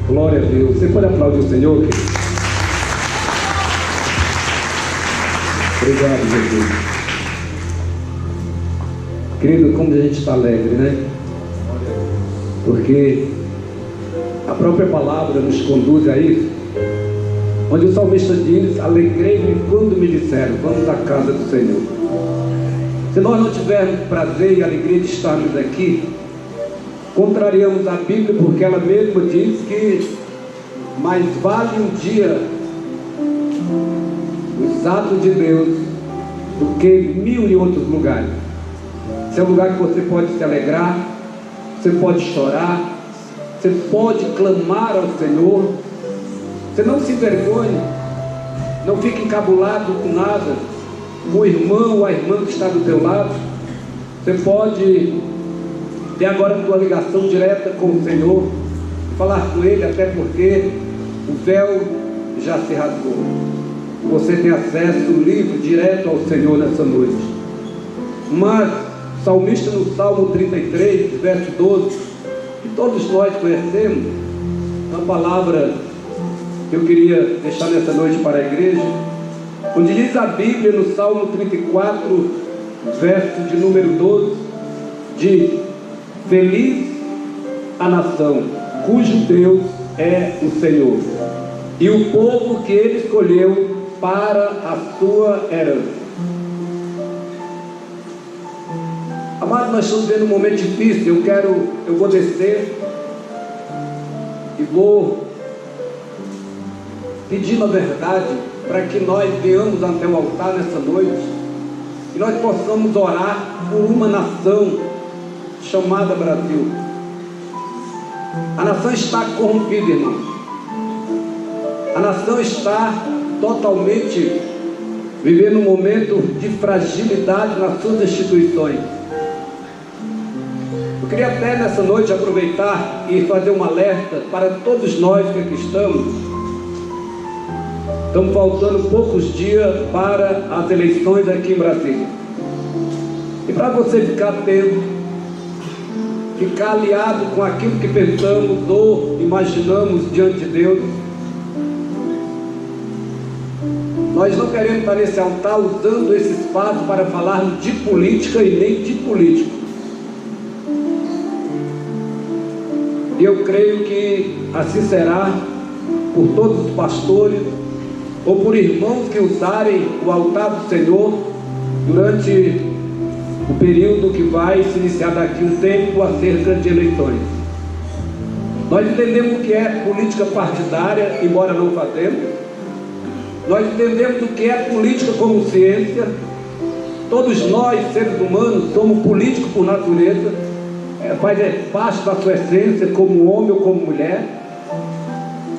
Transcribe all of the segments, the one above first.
Glória a Deus. Você pode aplaudir o Senhor, querido? Obrigado, Jesus. Querido, como a gente está alegre, né? Porque a própria palavra nos conduz a isso, onde o salmista diz: alegrei-me quando me disseram, vamos à casa do Senhor. Se nós não tivermos prazer e alegria de estarmos aqui, contrariamos a Bíblia, porque ela mesma diz que mais vale um dia os atos de Deus do que 1000 em outros lugares. Esse é um lugar que você pode se alegrar, você pode chorar, você pode clamar ao Senhor. Você não se envergonhe, não fique encabulado com nada, com o irmão ou a irmã que está do teu lado. Você pode ter agora a tua ligação direta com o Senhor, falar com Ele, até porque o véu já se rasgou. Você tem acesso livre, direto ao Senhor nessa noite. Mas o salmista no Salmo 33, verso 12, que todos nós conhecemos, uma palavra que eu queria deixar nessa noite para a igreja, onde diz a Bíblia no Salmo 34, verso de número 12, diz: feliz a nação cujo Deus é o Senhor, e o povo que Ele escolheu para a sua herança. Amados, nós estamos vendo um momento difícil. Eu vou descer e vou pedir, na verdade, para que nós venhamos até o altar nessa noite e nós possamos orar por uma nação chamada Brasil. A nação está corrompida, irmão. A nação está totalmente vivendo um momento de fragilidade nas suas instituições. Eu queria até nessa noite aproveitar e fazer um alerta para todos nós que aqui estamos. Estamos faltando poucos dias para as eleições aqui em Brasília. E para você ficar atento, ficar aliado com aquilo que pensamos ou imaginamos diante de Deus, nós não queremos estar nesse altar usando esse espaço para falarmos de política e nem de político. E eu creio que assim será por todos os pastores ou por irmãos que usarem o altar do Senhor durante o período que vai se iniciar daqui um tempo acerca de eleições. Nós entendemos o que é política partidária, embora não fazemos. Nós entendemos o que é política como ciência. Todos nós, seres humanos, somos políticos por natureza. Faz parte da sua essência, como homem ou como mulher.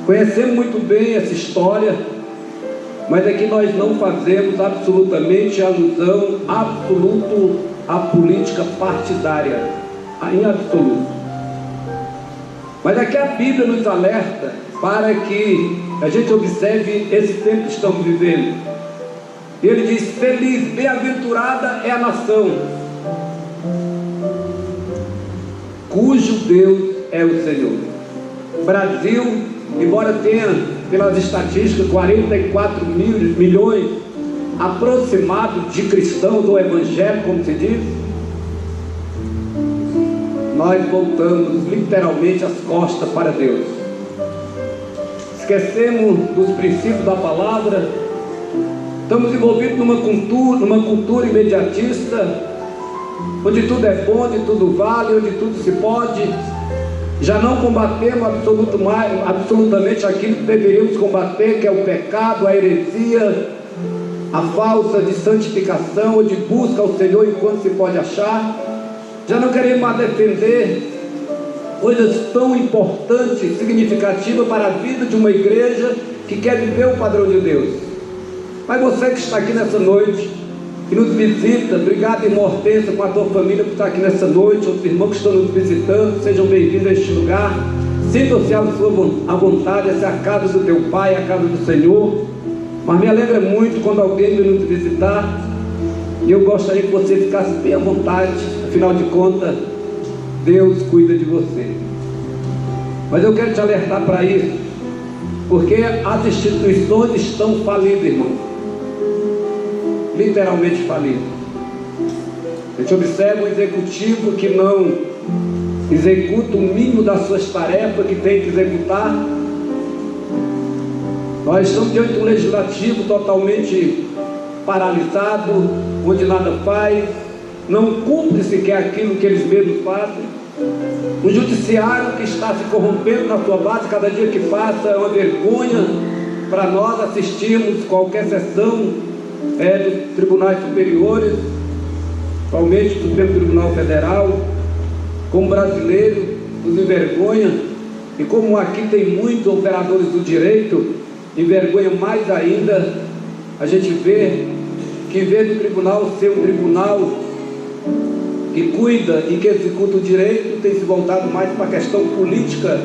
Conhecemos muito bem essa história, mas aqui nós não fazemos absolutamente alusão absoluta à política partidária, em absoluto. Mas aqui a Bíblia nos alerta para que a gente observe esse tempo que estamos vivendo. Ele diz: feliz, bem-aventurada é a nação cujo Deus é o Senhor. Brasil, embora tenha, pelas estatísticas, 44 milhões aproximados de cristãos ou evangélicos, como se diz, nós voltamos literalmente as costas para Deus. Esquecemos dos princípios da palavra. Estamos envolvidos numa cultura imediatista, onde tudo é bom, onde tudo vale, onde tudo se pode. Já não combatemos absolutamente aquilo que deveríamos combater, que é o pecado, a heresia, a falsa de santificação ou de busca ao Senhor enquanto se pode achar. Já não queremos mais defender coisas tão importantes, significativas para a vida de uma igreja que quer viver o padrão de Deus. Mas você que está aqui nessa noite, que nos visita, obrigado, irmã Hortência, com a tua família que está aqui nessa noite, os irmãos que estão nos visitando, sejam bem-vindos a este lugar. Sintam-se à vontade, essa é a casa do teu Pai, a casa do Senhor. Mas me alegra muito quando alguém vem nos visitar, e eu gostaria que você ficasse bem à vontade. Afinal de contas, Deus cuida de você. Mas eu quero te alertar para isso, porque as instituições estão falidas, irmão. Literalmente falidas. A gente observa um executivo que não executa o mínimo das suas tarefas que tem que executar. Nós estamos diante de um legislativo totalmente paralisado, onde nada faz, não cumpre sequer aquilo que eles mesmos fazem. Um judiciário que está se corrompendo na sua base, cada dia que passa é uma vergonha para nós assistirmos qualquer sessão dos tribunais superiores, principalmente do Supremo Tribunal Federal. Como brasileiro, nos envergonha, e como aqui tem muitos operadores do direito, envergonha mais ainda a gente vê que, em vez do tribunal ser um tribunal que cuida e que executa o direito, tem se voltado mais para a questão política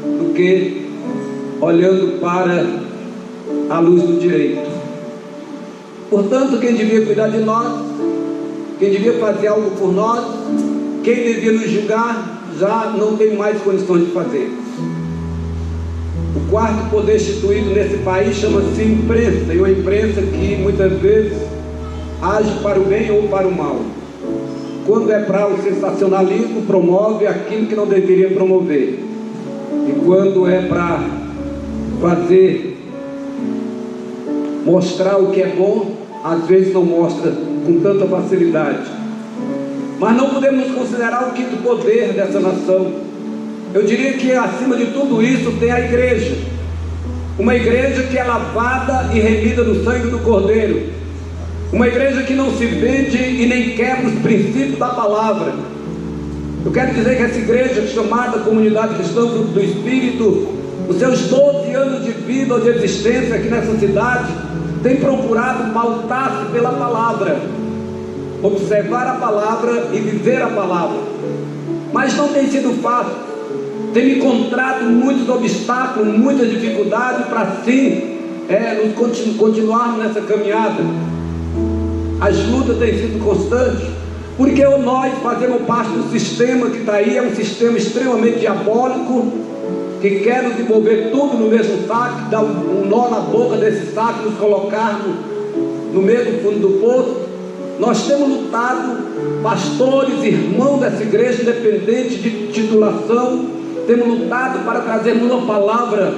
do que olhando para a luz do direito. Portanto, quem devia cuidar de nós, quem devia fazer algo por nós, quem devia nos julgar, já não tem mais condições de fazer. O quarto poder instituído nesse país chama-se imprensa, e uma imprensa que muitas vezes age para o bem ou para o mal. Quando é para o sensacionalismo, promove aquilo que não deveria promover, e quando é para mostrar o que é bom, às vezes não mostra com tanta facilidade. Mas não podemos considerar o quinto poder dessa nação. Eu diria que acima de tudo isso tem a igreja. Uma igreja que é lavada e remida no sangue do Cordeiro. Uma igreja que não se vende e nem quebra os princípios da palavra. Eu quero dizer que essa igreja chamada Comunidade Cristã Fruto do Espírito, os seus 12 anos de vida ou de existência aqui nessa cidade, tem procurado pautar-se pela palavra, observar a palavra e viver a palavra. Mas não tem sido fácil. Tem encontrado muitos obstáculos, muitas dificuldades para assim nos continuarmos nessa caminhada. As lutas têm sido constantes, porque nós fazemos parte do sistema que está aí, é um sistema extremamente diabólico, que quer nos envolver tudo no mesmo saco, dar um nó na boca desse saco, nos colocarmos no mesmo fundo do poço. Nós temos lutado, pastores, irmãos dessa igreja, independente de titulação, temos lutado para trazermos uma palavra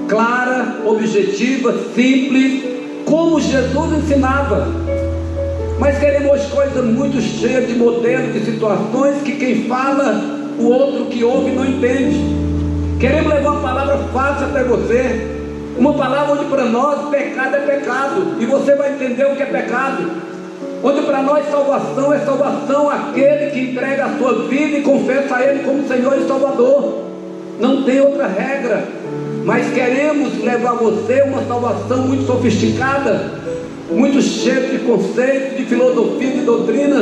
clara, objetiva, simples, como Jesus ensinava. Mas queremos hoje coisas muito cheias de modelos, de situações que quem fala, o outro que ouve não entende. Queremos levar uma palavra fácil até você, uma palavra onde para nós pecado é pecado, e você vai entender o que é pecado. Onde para nós salvação é salvação aquele que entrega a sua vida e confessa a Ele como Senhor e Salvador. Não tem outra regra. Mas queremos levar você uma salvação muito sofisticada, muito cheia de conceitos, de filosofia, de doutrina,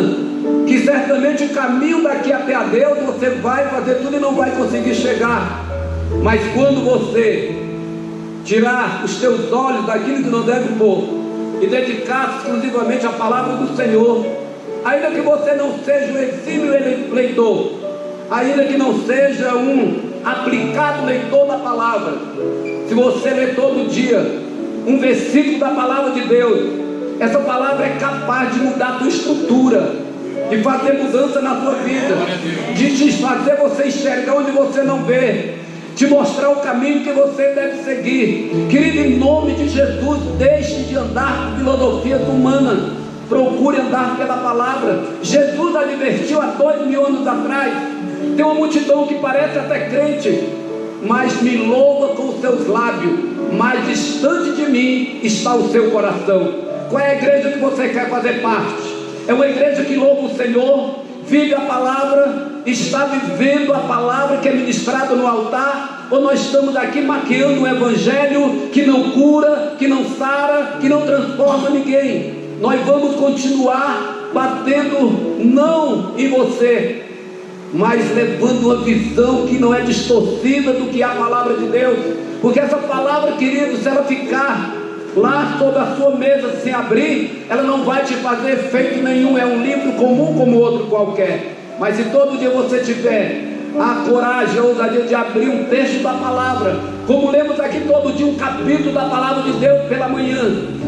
que certamente o caminho daqui até a Deus você vai fazer tudo e não vai conseguir chegar. Mas quando você tirar os teus olhos daquilo que não deve pôr e dedicar-se exclusivamente à palavra do Senhor, ainda que você não seja um exímio leitor, ainda que não seja um aplicado leitor da palavra, se você lê todo dia um versículo da palavra de Deus, essa palavra é capaz de mudar a tua estrutura, de fazer mudança na tua vida, de fazer você enxergar onde você não vê, te mostrar o caminho que você deve seguir. Querido, em nome de Jesus, deixe de andar com filosofias humanas, procure andar pela palavra. Jesus advertiu há 2000 anos atrás. Tem uma multidão que parece até crente, mas me louva com os seus lábios, mais distante de mim está o seu coração. Qual é a igreja que você quer fazer parte? É uma igreja que louva o Senhor, vive a palavra, está vivendo a palavra que é ministrada no altar, ou nós estamos aqui maquiando um evangelho que não cura, que não sara, que não transforma ninguém? Nós vamos continuar batendo não em você, mas levando uma visão que não é distorcida do que é a palavra de Deus, porque essa palavra, querido, se ela ficar lá sobre a sua mesa sem abrir, ela não vai te fazer efeito nenhum. É um livro comum como outro qualquer. Mas se todo dia você tiver a coragem, a ousadia de abrir um texto da palavra, como lemos aqui todo dia um capítulo da palavra de Deus pela manhã,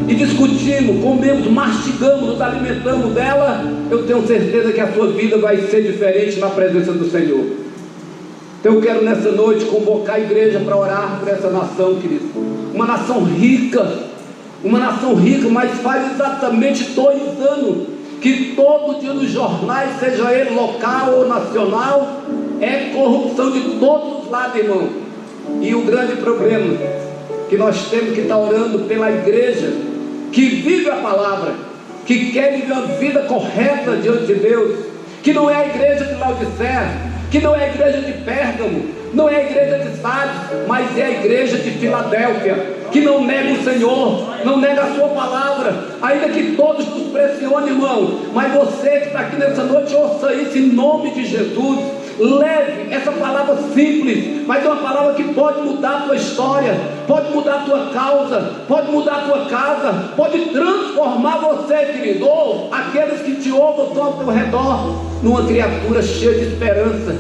e discutimos, comemos, mastigamos, nos alimentamos dela, eu tenho certeza que a sua vida vai ser diferente na presença do Senhor. Então eu quero nessa noite convocar a igreja para orar por essa nação, querido. Uma nação rica, mas faz exatamente 2 anos que todo dia nos jornais, seja ele local ou nacional, é corrupção de todos os lados, irmão. E o grande problema que nós temos que estar orando pela igreja que vive a palavra, que quer viver uma vida correta diante de Deus, que não é a igreja de Laodiceia, que não é a igreja de Pérgamo, não é a igreja de Sardes, mas é a igreja de Filadélfia, que não nega o Senhor, não nega a sua palavra, ainda que todos nos pressionem, irmão. Mas você que está aqui nessa noite, ouça isso em nome de Jesus. Leve essa palavra simples, mas é uma palavra que pode mudar a tua história, pode mudar a tua causa, pode mudar a tua casa, pode transformar você, querido, ou aqueles que te ouvem estão ao teu redor, numa criatura cheia de esperança,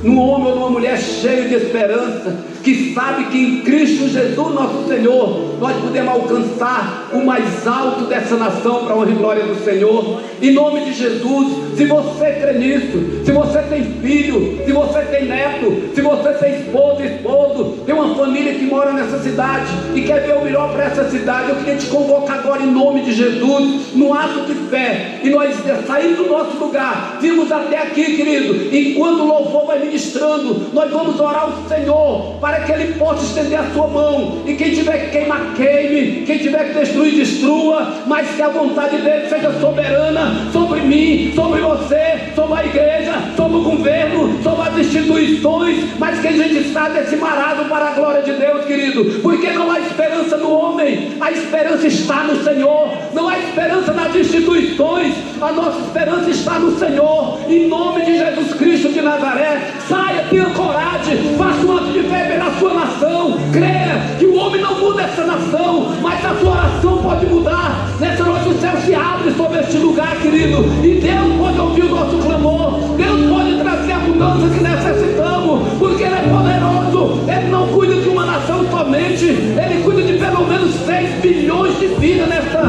num homem ou numa mulher cheio de esperança, que sabe que em Cristo Jesus nosso Senhor nós podemos alcançar o mais alto dessa nação para a honra e glória do Senhor. Em nome de Jesus, se você crê nisso, se você tem filho, se você tem neto, se você tem esposa, esposo, tem uma família que mora nessa cidade e quer ver o melhor para essa cidade, eu queria te convocar agora em nome de Jesus, no ato de fé, e nós saímos do nosso lugar, vimos até aqui, querido, enquanto o louvor vai ministrando, nós vamos orar ao Senhor, para que Ele possa estender a sua mão, e quem tiver que queimar, queime, quem tiver que destruir, destrua, mas que a vontade dEle seja soberana sobre mim, sobre você, sobre a igreja, sobre o governo, sobre as instituições, mas que a gente saia desse marasmo para a glória de Deus, querido, porque não há esperança no homem, a esperança está no Senhor, não há esperança nas instituições, a nossa esperança está no Senhor. Em nome de Jesus Cristo de Nazaré, saia, tenha coragem, faça um ato de fé pela sua nação, creia que o homem não muda essa nação, mas a sua oração pode mudar. Nessa noite o céu se abre sobre este lugar, querido, e Deus pode ouvir o nosso clamor, Deus pode trazer a mudança que necessitamos, porque Ele é poderoso. Ele não cuida de uma nação somente, Ele cuida de pelo menos 6 bilhões de vidas nessa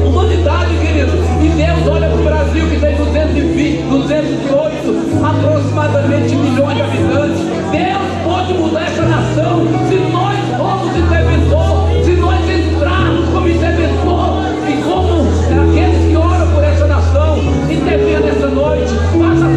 humanidade, querido. E Deus olha para o Brasil, que tem 208 aproximadamente milhões de habitantes. Deus pode mudar essa nação se nós formos interventor, se nós entrarmos como interventor e como aqueles que oram por essa nação. Intervenha nessa noite, faça a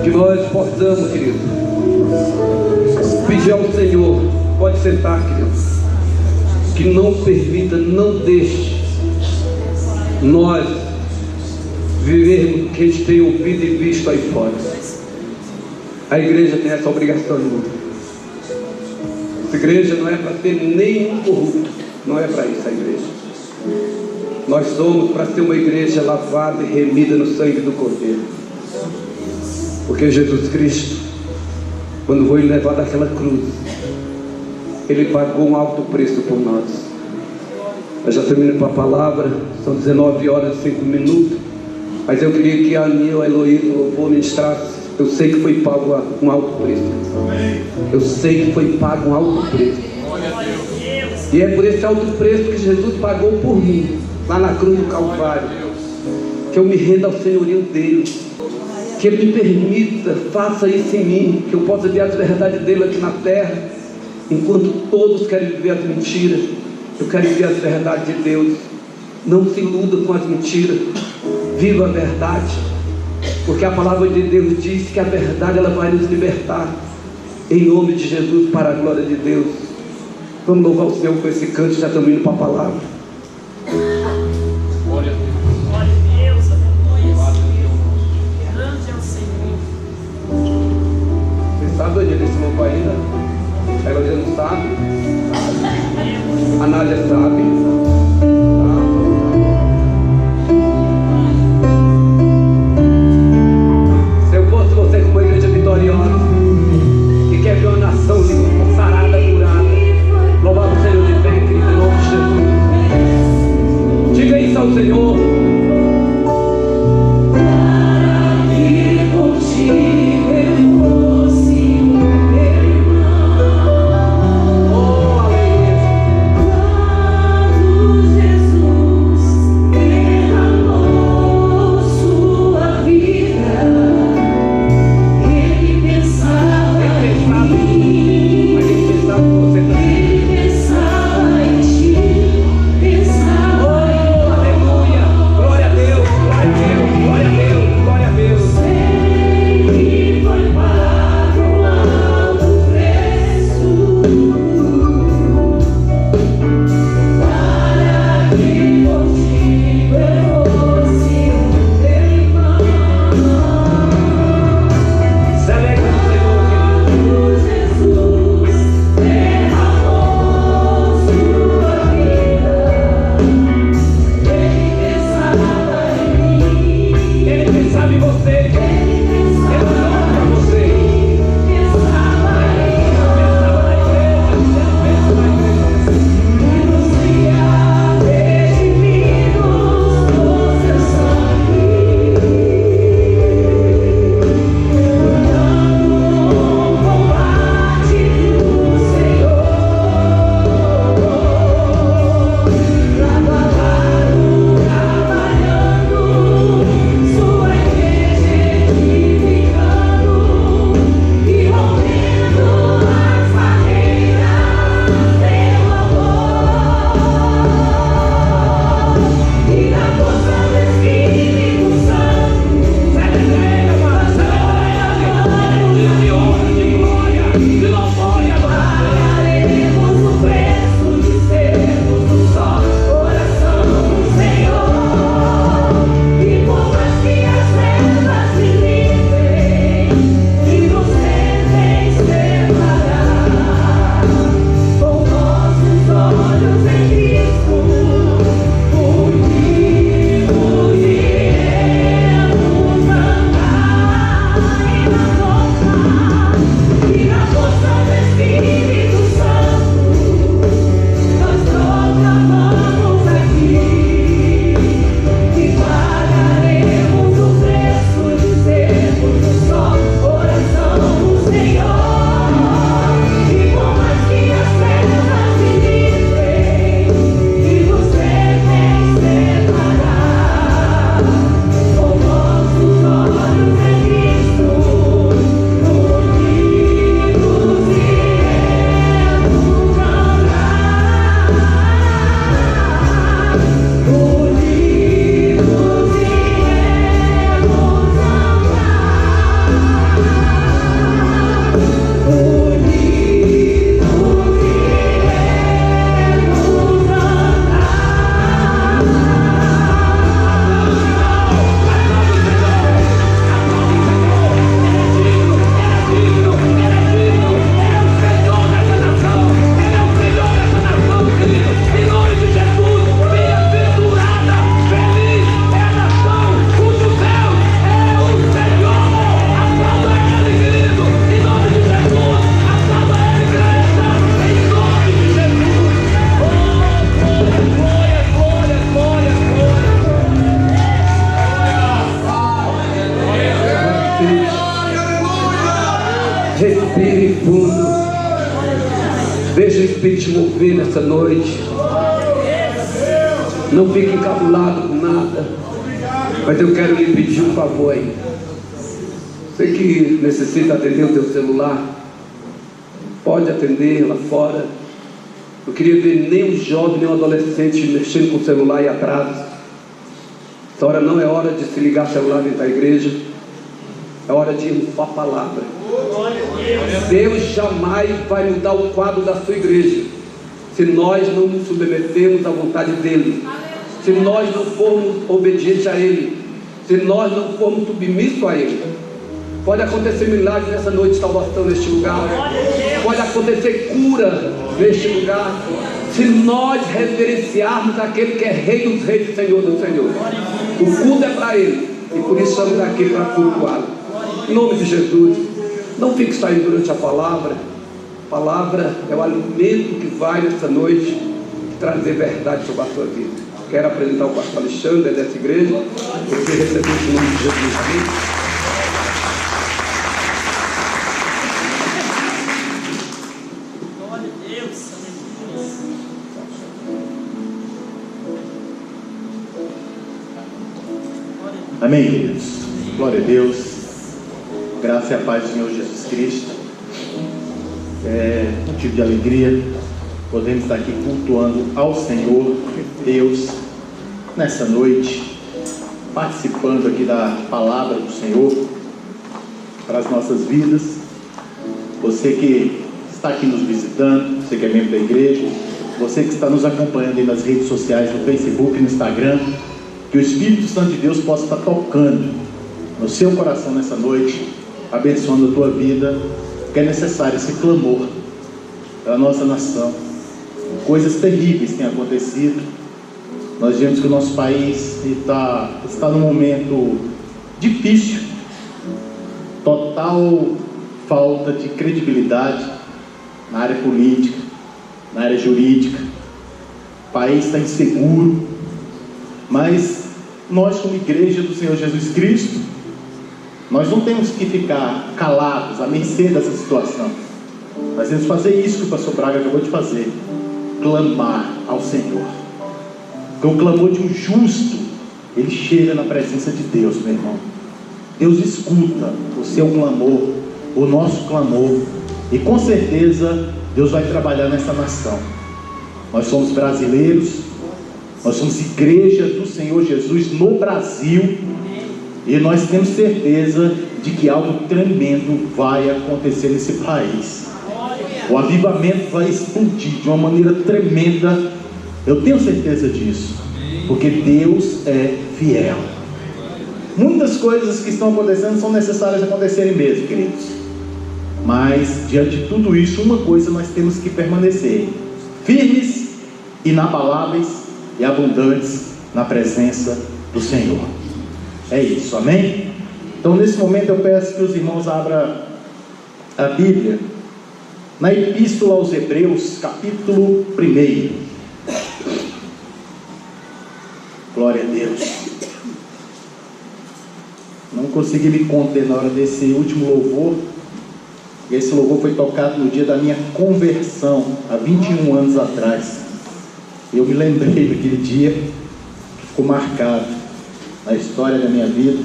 Que nós possamos, querido, pedir ao Senhor, pode sentar, querido, que não permita, não deixe nós vivermos o que a gente tem ouvido e visto aí fora. A igreja tem essa obrigação, irmão. Essa igreja não é para ter nenhum corrupto, não é para isso a igreja. Nós somos para ser uma igreja lavada e remida no sangue do Cordeiro. Porque Jesus Cristo, quando foi levado àquela cruz, Ele pagou um alto preço por nós. Nós já terminamos com a palavra, são 19 horas e 5 minutos, mas eu queria que a Aninha, a Heloísa, o louvor ministrasse. Eu sei que foi pago um alto preço. Eu sei que foi pago um alto preço. E é por esse alto preço que Jesus pagou por mim, lá na cruz do Calvário, que eu me renda ao senhorio dele, que Ele me permita, faça isso em mim, que eu possa ver as verdades dele aqui na terra. Enquanto todos querem viver as mentiras, eu quero viver as verdades de Deus. Não se iluda com as mentiras, viva a verdade, porque a palavra de Deus diz que a verdade ela vai nos libertar, em nome de Jesus, para a glória de Deus. Vamos louvar o Senhor com esse canto, já estamos indo para a palavra. Glória a Deus. Glória a Deus, aleluia. Grande é o Senhor. Você sabe onde ele se louvou ainda? Ela já não sabe. A Nádia sabe. Se eu fosse você com uma igreja vitoriosa, que quer ver uma nação limpa, sarada, curada, louvar o Senhor de bem, querido, em nome de Jesus. Diga isso ao Senhor. Para que contigo eu fosse um irmão. Oh, aleluia. adolescente. Respire fundo. Deixa o Espírito te mover nessa noite. Não fique encabulado com nada. Mas eu quero lhe pedir um favor aí. Você que necessita atender o teu celular, pode atender lá fora. Eu queria ver nem um jovem, nem um adolescente mexendo com o celular e atrás. Essa hora não é hora de se ligar celular dentro da igreja. É hora de irmos para a palavra. Deus jamais vai mudar o quadro da sua igreja se nós não nos submetermos à vontade dele, se nós não formos obedientes a ele, se nós não formos submissos a ele. Pode acontecer milagres nessa noite de salvação neste lugar, pode acontecer cura neste lugar, se nós reverenciarmos aquele que é Rei dos Reis e Senhor dos Senhores. O culto é para ele e por isso estamos aqui para cultuá-lo. Em nome de Jesus, não fique saindo durante a palavra. A palavra é o alimento que vai nessa noite trazer verdade sobre a sua vida. Quero apresentar o pastor Alexandre dessa igreja. Você recebeu em nome de Jesus. Amém? Glória a Deus, aleluia. Amém, queridos? Glória a Deus. Graça e a paz do Senhor Jesus Cristo. É motivo de alegria podemos estar aqui cultuando ao Senhor Deus nessa noite, participando aqui da palavra do Senhor para as nossas vidas. Você que está aqui nos visitando, você que é membro da igreja, você que está nos acompanhando aí nas redes sociais, no Facebook, no Instagram, que o Espírito Santo de Deus possa estar tocando no seu coração nessa noite, abençoando a tua vida, que é necessário esse clamor da nossa nação. Coisas terríveis têm acontecido. Nós vemos que o nosso país está num momento difícil, total falta de credibilidade na área política, na área jurídica. O país está inseguro, mas nós, como igreja do Senhor Jesus Cristo, nós não temos que ficar calados à mercê dessa situação. Nós temos que fazer isso que o pastor Braga acabou de fazer: clamar ao Senhor. Porque o clamor de um justo, ele chega na presença de Deus, meu irmão. Deus escuta o seu clamor, o nosso clamor, e com certeza Deus vai trabalhar nessa nação. Nós somos brasileiros, nós somos igreja do Senhor Jesus no Brasil, e nós temos certeza de que algo tremendo vai acontecer nesse país. O avivamento vai explodir de uma maneira tremenda. Eu tenho certeza disso, porque Deus é fiel. Muitas coisas que estão acontecendo são necessárias acontecerem mesmo, queridos. Mas diante de tudo isso, uma coisa nós temos que permanecer: firmes, inabaláveis e abundantes na presença do Senhor. É isso, amém? Então nesse momento eu peço que os irmãos abram a Bíblia na Epístola aos Hebreus, capítulo 1. Glória a Deus. Não consegui me conter na hora desse último louvor. Esse louvor foi tocado no dia da minha conversão, há 21 anos atrás. Eu me lembrei daquele dia, que ficou marcado na história da minha vida.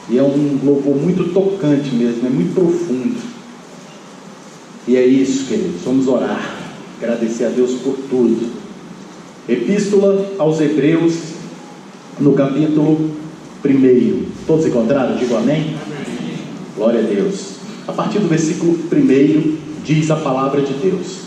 E é um louvor muito tocante mesmo, é muito profundo. E é isso, queridos, vamos orar, agradecer a Deus por tudo. Epístola aos Hebreus, no capítulo 1. Todos encontraram? Digo amém? Glória a Deus. A partir do versículo 1 diz a palavra de Deus: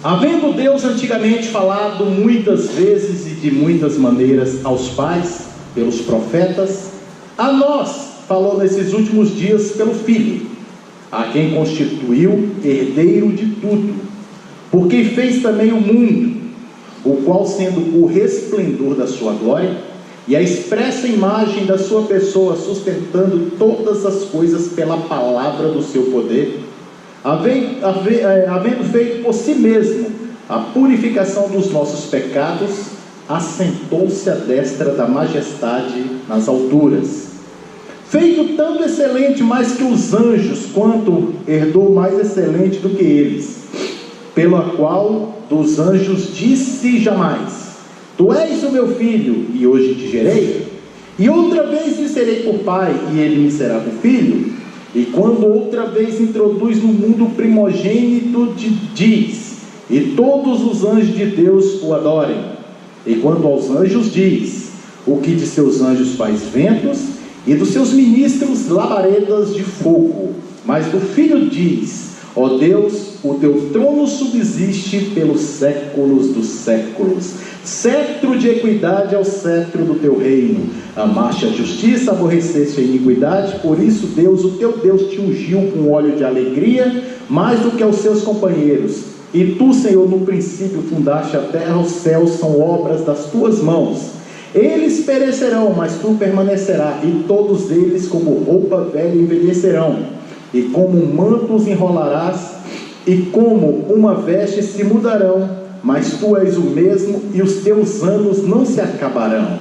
havendo Deus antigamente falado muitas vezes e de muitas maneiras aos pais pelos profetas, a nós falou nesses últimos dias pelo Filho, a quem constituiu herdeiro de tudo, por quem fez também o mundo, o qual, sendo o resplendor da sua glória e a expressa imagem da sua pessoa, sustentando todas as coisas pela palavra do seu poder, havendo feito por si mesmo a purificação dos nossos pecados, assentou-se à destra da majestade nas alturas, feito tanto excelente mais que os anjos, quanto herdou mais excelente do que eles, pela qual dos anjos disse jamais: Tu és o meu filho, e hoje te gerei. E outra vez lhe serei por pai, e ele me será por filho. E quando outra vez introduz no mundo o primogênito, diz: E todos os anjos de Deus o adorem. E quando aos anjos diz: O que de seus anjos faz ventos, e dos seus ministros labaredas de fogo. Mas do filho diz: Ó Deus, o teu trono subsiste pelos séculos dos séculos. Cetro de equidade é o cetro do teu reino. Amaste a justiça, aborreceste a iniquidade. Por isso Deus, o teu Deus, te ungiu com óleo de alegria, mais do que aos seus companheiros. E tu, Senhor, no princípio fundaste a terra, os céus são obras das tuas mãos. Eles perecerão, mas tu permanecerás, e todos eles como roupa velha envelhecerão, e como um manto os enrolarás, e como uma veste se mudarão, mas tu és o mesmo, e os teus anos não se acabarão.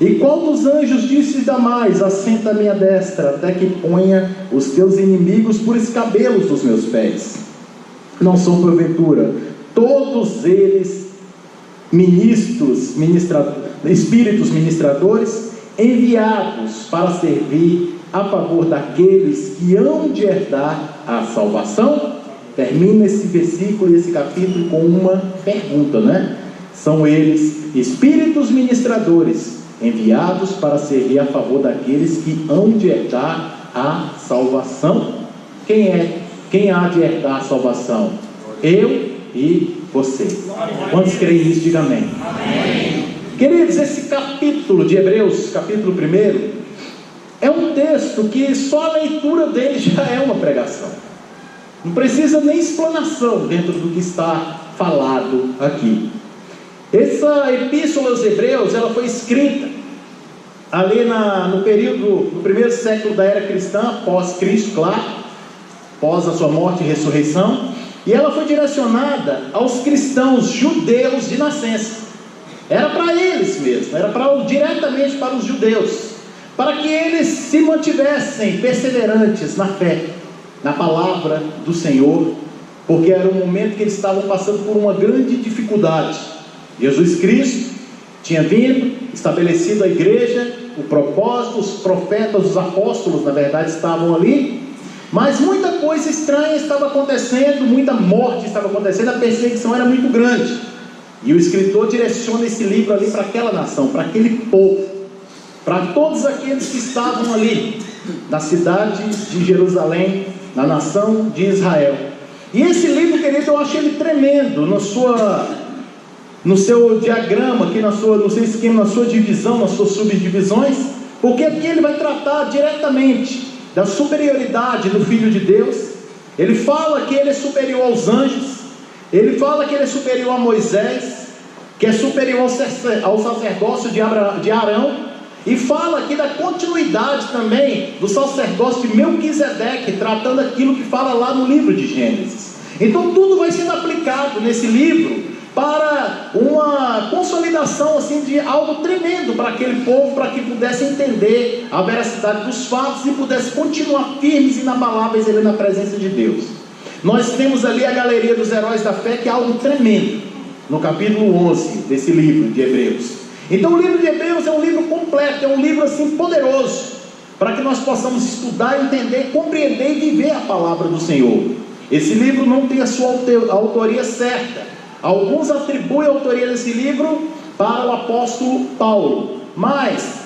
E qual dos anjos disse jamais: Assenta à minha destra, até que ponha os teus inimigos por escabelos dos meus pés? Não são porventura todos eles espíritos ministradores, enviados para servir a favor daqueles que hão de herdar a salvação? Termina esse versículo e esse capítulo com uma pergunta, né? São eles espíritos ministradores, enviados para servir a favor daqueles que hão de herdar a salvação. Quem há de herdar a salvação? Eu e você. Quantos creem nisso? Diga amém. Amém. Queridos, esse capítulo de Hebreus, capítulo 1, é um texto que só a leitura dele já é uma pregação. Não precisa nem explanação dentro do que está falado aqui. Essa epístola aos Hebreus, ela foi escrita ali no período do primeiro século da era cristã, após Cristo, claro, após a sua morte e ressurreição, e ela foi direcionada aos cristãos judeus de nascença. Era para eles mesmo, era diretamente para os judeus, para que eles se mantivessem perseverantes na fé, na palavra do Senhor, porque era um momento que eles estavam passando por uma grande dificuldade. Jesus Cristo tinha vindo, estabelecido a igreja, o propósito, os profetas, os apóstolos, na verdade, estavam ali, mas muita coisa estranha estava acontecendo, muita morte estava acontecendo, a perseguição era muito grande, e o escritor direciona esse livro ali para aquela nação, para aquele povo, para todos aqueles que estavam ali, na cidade de Jerusalém, na nação de Israel. E esse livro, querido, eu achei ele tremendo, no seu diagrama, aqui no seu esquema, na sua divisão, nas suas subdivisões, porque aqui ele vai tratar diretamente da superioridade do Filho de Deus. Ele fala que ele é superior aos anjos, ele fala que ele é superior a Moisés, que é superior ao sacerdócio de Arão, e fala aqui da continuidade também do sacerdócio de Melquisedeque, tratando aquilo que fala lá no livro de Gênesis. Então tudo vai sendo aplicado nesse livro para uma consolidação assim, de algo tremendo para aquele povo, para que pudesse entender a veracidade dos fatos e pudesse continuar firmes e inabaláveis ali na presença de Deus. Nós temos ali a galeria dos heróis da fé, que é algo tremendo, no capítulo 11 desse livro de Hebreus. Então o livro de Hebreus é um livro completo, é um livro assim poderoso, para que nós possamos estudar, entender, compreender e viver a palavra do Senhor. Esse livro não tem a sua autoria certa. Alguns atribuem a autoria desse livro para o apóstolo Paulo, mas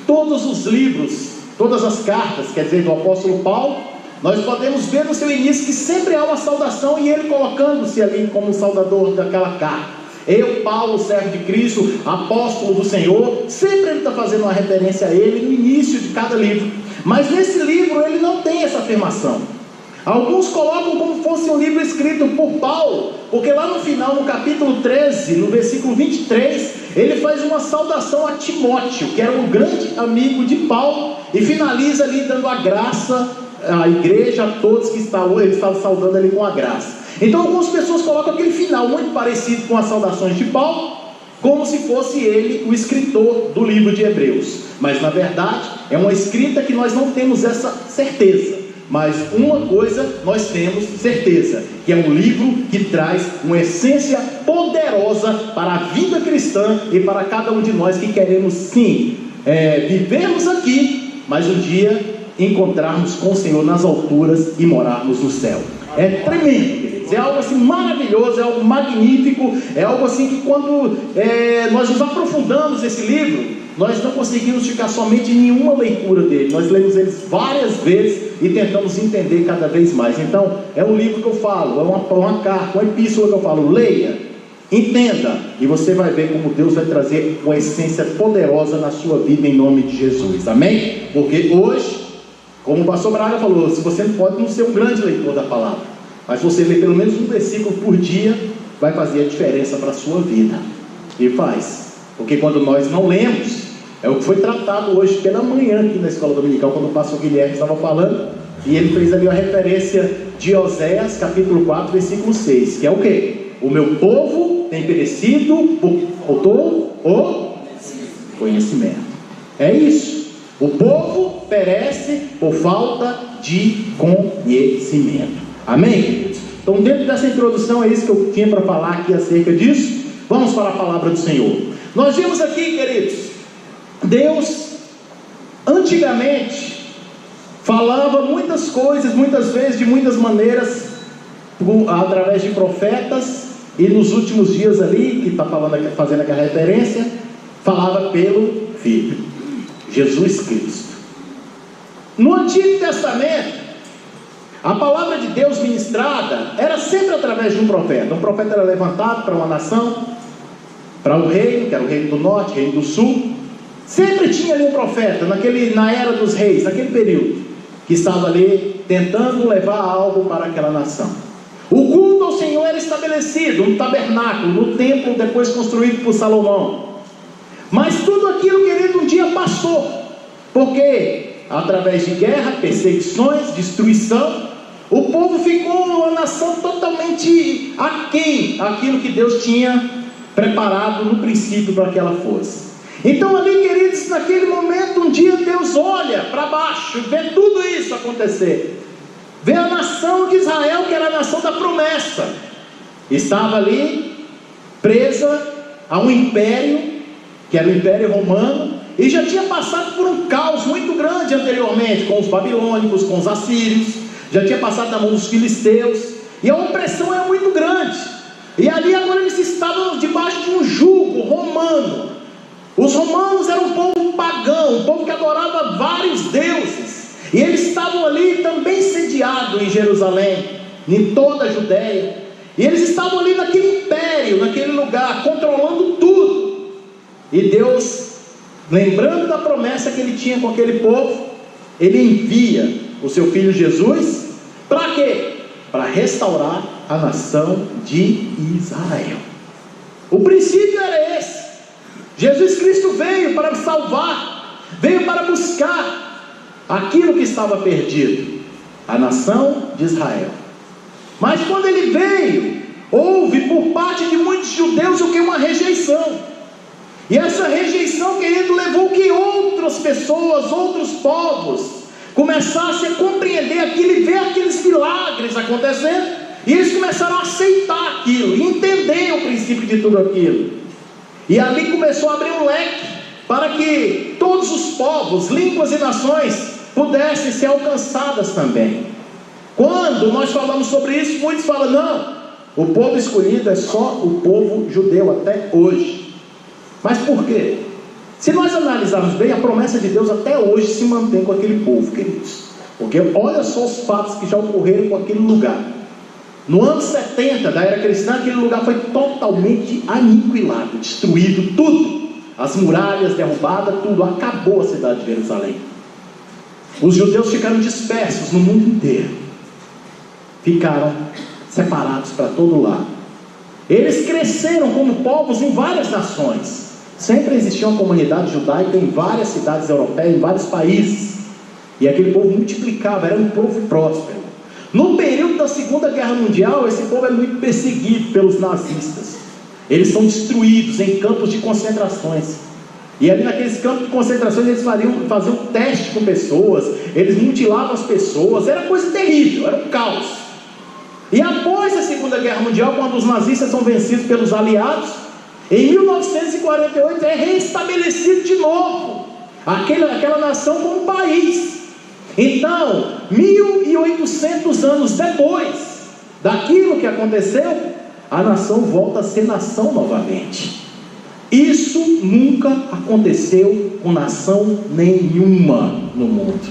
todos os livros, todas as cartas, quer dizer, do apóstolo Paulo, nós podemos ver no seu início que sempre há uma saudação, e ele colocando-se ali como saudador daquela carta. Eu, Paulo, servo de Cristo, apóstolo do Senhor, sempre ele está fazendo uma referência a ele no início de cada livro. Mas nesse livro ele não tem essa afirmação. Alguns colocam como fosse um livro escrito por Paulo, porque lá no final, no capítulo 13, no versículo 23, ele faz uma saudação a Timóteo, que era um grande amigo de Paulo, e finaliza ali dando a graça à igreja, a todos que estavam, ele estava saudando ali com a graça. Então algumas pessoas colocam aquele final muito parecido com as saudações de Paulo, como se fosse ele o escritor do livro de Hebreus. Mas na verdade é uma escrita que nós não temos essa certeza. Mas uma coisa nós temos certeza, que é um livro que traz uma essência poderosa para a vida cristã e para cada um de nós que queremos sim vivermos aqui, mas um dia encontrarmos com o Senhor nas alturas e morarmos no céu. É tremendo, queridos, é algo assim maravilhoso, é algo magnífico, é algo assim que quando nós nos aprofundamos nesse livro, nós não conseguimos ficar somente em nenhuma leitura dele, nós lemos eles várias vezes e tentamos entender cada vez mais. Então é um livro que eu falo, é uma carta, uma epístola que eu falo, leia, entenda, e você vai ver como Deus vai trazer uma essência poderosa na sua vida em nome de Jesus, amém? Porque hoje, como o pastor Braga falou, se você pode não ser um grande leitor da palavra, mas você ler pelo menos um versículo por dia, vai fazer a diferença para a sua vida, e faz, porque quando nós não lemos, é o que foi tratado hoje pela manhã aqui na escola dominical, quando o pastor Guilherme estava falando, e ele fez ali uma referência de Oséias, capítulo 4, versículo 6, que é o quê? O meu povo tem perecido por faltou o conhecimento. É isso. O povo perece por falta de conhecimento. Amém, queridos? Então, dentro dessa introdução, é isso que eu tinha para falar aqui acerca disso. Vamos para a palavra do Senhor. Nós vimos aqui, queridos, Deus, antigamente, falava muitas coisas, muitas vezes, de muitas maneiras, através de profetas, e nos últimos dias ali, que está fazendo aquela referência, falava pelo Filho, Jesus Cristo. No Antigo Testamento, a palavra de Deus ministrada era sempre através de um profeta. Um profeta era levantado para uma nação, para um reino, que era o reino do norte, o reino do sul. Sempre tinha ali um profeta, na era dos reis, naquele período, que estava ali tentando levar algo para aquela nação. O culto ao Senhor era estabelecido no tabernáculo, no templo depois construído por Salomão. Mas tudo aquilo, querido, um dia passou, porque através de guerra, perseguições, destruição, o povo ficou uma nação totalmente aquém daquilo que Deus tinha preparado no princípio para que ela fosse. Então ali, queridos, naquele momento, um dia Deus olha para baixo e vê tudo isso acontecer. Vê a nação de Israel, que era a nação da promessa, estava ali presa a um império, que era o Império Romano, e já tinha passado por um caos muito grande anteriormente, com os babilônicos, com os assírios, já tinha passado na mão dos filisteus, e a opressão era muito grande, e ali agora eles estavam debaixo de um jugo romano. Os romanos eram um povo pagão, um povo que adorava vários deuses, e eles estavam ali também sediados em Jerusalém, em toda a Judéia, e eles estavam ali naquele império, naquele lugar, controlando tudo. E Deus, lembrando da promessa que ele tinha com aquele povo, ele envia o seu filho Jesus, para quê? Para restaurar a nação de Israel. O princípio era esse. Jesus Cristo veio para salvar, veio para buscar aquilo que estava perdido, a nação de Israel. Mas quando ele veio, houve por parte de muitos judeus o que? Uma rejeição. E essa rejeição, querido, levou que outras pessoas, outros povos, começassem a compreender aquilo e ver aqueles milagres acontecendo, e eles começaram a aceitar aquilo, entender o princípio de tudo aquilo. E ali começou a abrir um leque para que todos os povos, línguas e nações pudessem ser alcançadas também. Quando nós falamos sobre isso, muitos falam, não, o povo escolhido é só o povo judeu até hoje. Mas por quê? Se nós analisarmos bem, a promessa de Deus até hoje se mantém com aquele povo, queridos. Porque olha só os fatos que já ocorreram com aquele lugar. No ano 70 da era cristã, aquele lugar foi totalmente aniquilado, destruído, tudo. As muralhas derrubadas, tudo, acabou a cidade de Jerusalém. Os judeus ficaram dispersos no mundo inteiro, ficaram separados para todo lado. Eles cresceram como povos em várias nações. Sempre existia uma comunidade judaica em várias cidades europeias, em vários países, e aquele povo multiplicava, era um povo próspero. No período da Segunda Guerra Mundial, esse povo é muito perseguido pelos nazistas. Eles são destruídos em campos de concentrações. E ali naqueles campos de concentrações eles faziam teste com pessoas, eles mutilavam as pessoas, era coisa terrível, era um caos. E após a Segunda Guerra Mundial, quando os nazistas são vencidos pelos aliados, em 1948 é restabelecido de novo aquela nação como país. Então, 1800 anos depois daquilo que aconteceu, a nação volta a ser nação novamente. Isso nunca aconteceu com nação nenhuma no mundo,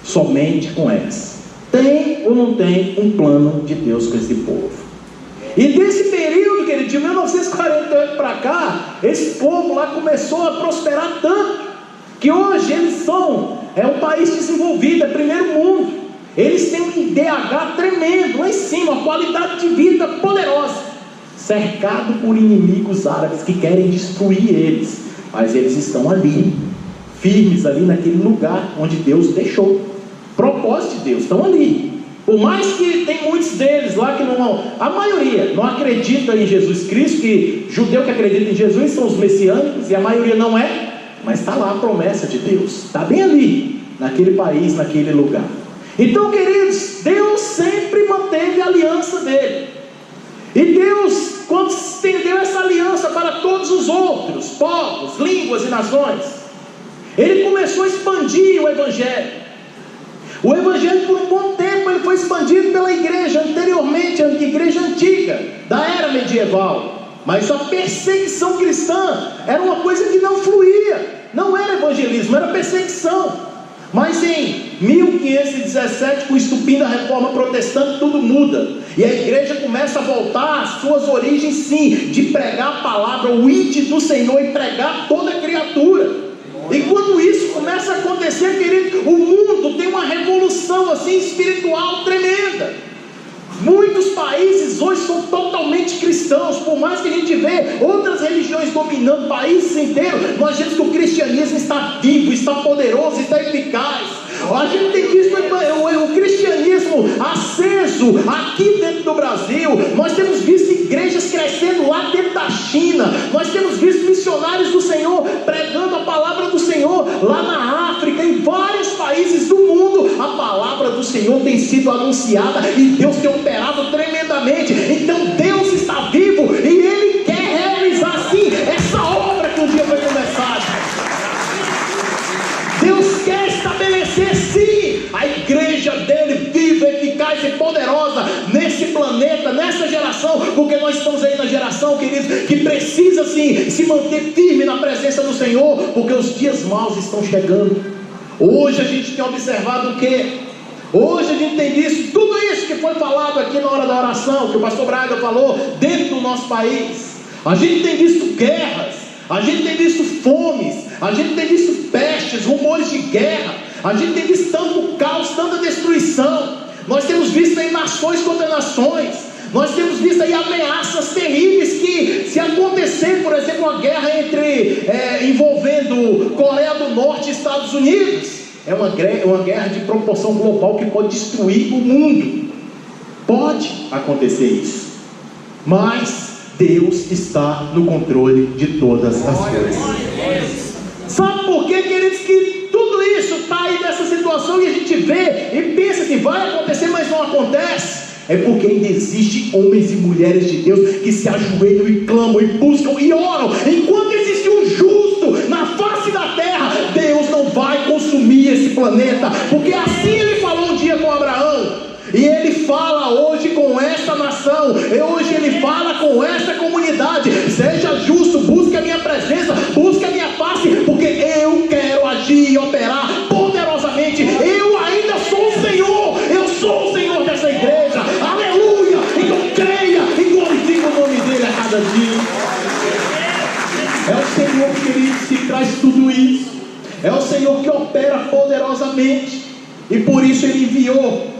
somente com essa. Tem ou não tem um plano de Deus com esse povo? E desse período, querido, de 1948 para cá, esse povo lá começou a prosperar tanto, que hoje eles são um país desenvolvido, é primeiro mundo. Eles têm um IDH tremendo lá em cima, uma qualidade de vida poderosa, cercado por inimigos árabes que querem destruir eles, mas eles estão ali, firmes ali naquele lugar onde Deus deixou. Propósito de Deus, estão ali. Por mais que tem muitos deles lá que a maioria não acredita em Jesus Cristo, que judeu que acredita em Jesus são os messiânicos, e a maioria não é, mas está lá a promessa de Deus, está bem ali, naquele país, naquele lugar. Então, queridos, Deus sempre manteve a aliança dele. E Deus, quando estendeu essa aliança para todos os outros povos, línguas e nações, Ele começou a expandir o Evangelho. O Evangelho, por um bom tempo, ele foi expandido pela igreja, anteriormente, a igreja antiga, da era medieval. Mas a perseguição cristã era uma coisa que não fluía, não era evangelismo, era perseguição. Mas em 1517, com o estupim da reforma protestante, tudo muda, e a igreja começa a voltar às suas origens, sim, de pregar a palavra, o ide do Senhor, e pregar toda criatura. E quando isso começa a acontecer, querido, o mundo tem uma revolução assim espiritual tremenda. Muitos países hoje são totalmente cristãos, por mais que a gente vê outras religiões dominando países inteiros, nós vemos que o cristianismo está vivo, está poderoso, está eficaz. A gente tem visto o cristianismo aceso aqui dentro do Brasil, nós temos visto igrejas crescendo lá dentro da China, nós temos visto missionários do Senhor pregando a palavra do Senhor lá na África, em vários países do mundo. A palavra do Senhor tem sido anunciada e Deus tem operado tremendamente. Então Deus está vivo e Ele quer realizar sim essa obra que um dia foi começada. Deus quer estabelecer sim a igreja dele viva, eficaz e poderosa nesse planeta, nessa geração, porque nós estamos aí na geração, queridos, que precisa sim se manter firme na presença do Senhor, porque os dias maus estão chegando. Hoje a gente tem observado o quê? Hoje a gente tem visto tudo isso que foi falado aqui na hora da oração, que o pastor Braga falou, dentro do nosso país. A gente tem visto guerras, a gente tem visto fomes, a gente tem visto pestes, rumores de guerra, a gente tem visto tanto caos, tanta destruição. Nós temos visto aí nações contra nações, nós temos visto aí ameaças terríveis que, se acontecer, por exemplo, uma guerra envolvendo Coreia do Norte e Estados Unidos, é uma guerra de proporção global que pode destruir o mundo. Pode acontecer isso, mas Deus está no controle de todas as coisas. Sabe por quê, queridos, que tudo isso está aí nessa situação e a gente vê e pensa que vai acontecer, mas não acontece? É porque ainda existem homens e mulheres de Deus que se ajoelham e clamam e buscam e oram. Enquanto existe um justo na face da terra, Deus não vai consumir esse planeta, porque assim Ele falou um dia com Abraão, e Ele fala hoje com esta nação, e hoje Ele fala com esta comunidade: seja justo, busque a minha presença, busque a minha face, porque eu quero agir e operar poderosamente. Eu ainda sou o Senhor, eu sou o Senhor dessa igreja, aleluia. Então creia e glorifique o nome dEle a cada dia. É o Senhor, queridos, que traz tudo isso, é o Senhor que opera poderosamente, e por isso Ele enviou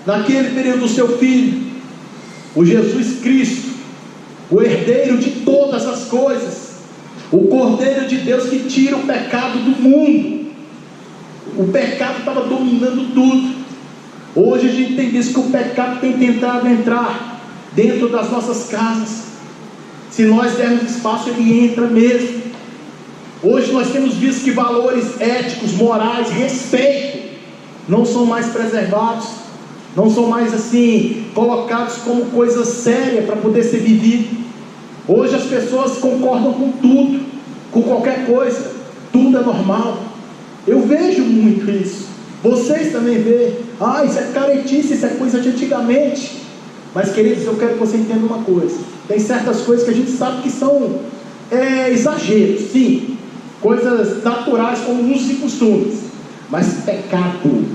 naquele período o seu Filho, o Jesus Cristo, o herdeiro de todas as coisas, o Cordeiro de Deus que tira o pecado do mundo. O pecado estava dominando tudo. Hoje a gente tem visto que o pecado tem tentado entrar dentro das nossas casas. Se nós dermos espaço, ele entra mesmo. Hoje nós temos visto que valores éticos, morais, respeito, não são mais preservados, não são mais assim, colocados como coisa séria para poder ser vivido. Hoje as pessoas concordam com tudo, com qualquer coisa, tudo é normal. Eu vejo muito isso, vocês também veem. Isso é caretice, isso é coisa de antigamente. Mas queridos, eu quero que você entenda uma coisa: tem certas coisas que a gente sabe que são exageros, sim, coisas naturais como usos e costumes. Mas pecado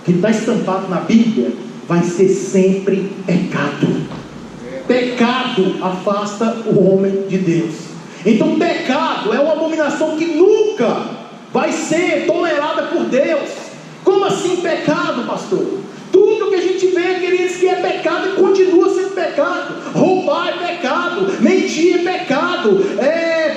que está estampado na Bíblia vai ser sempre pecado. Pecado afasta o homem de Deus. Então pecado é uma abominação que nunca vai ser tolerada por Deus. Como assim pecado, pastor? Tudo que a gente vê, queridos, que é pecado e continua sendo pecado. Roubar é pecado, mentir é pecado,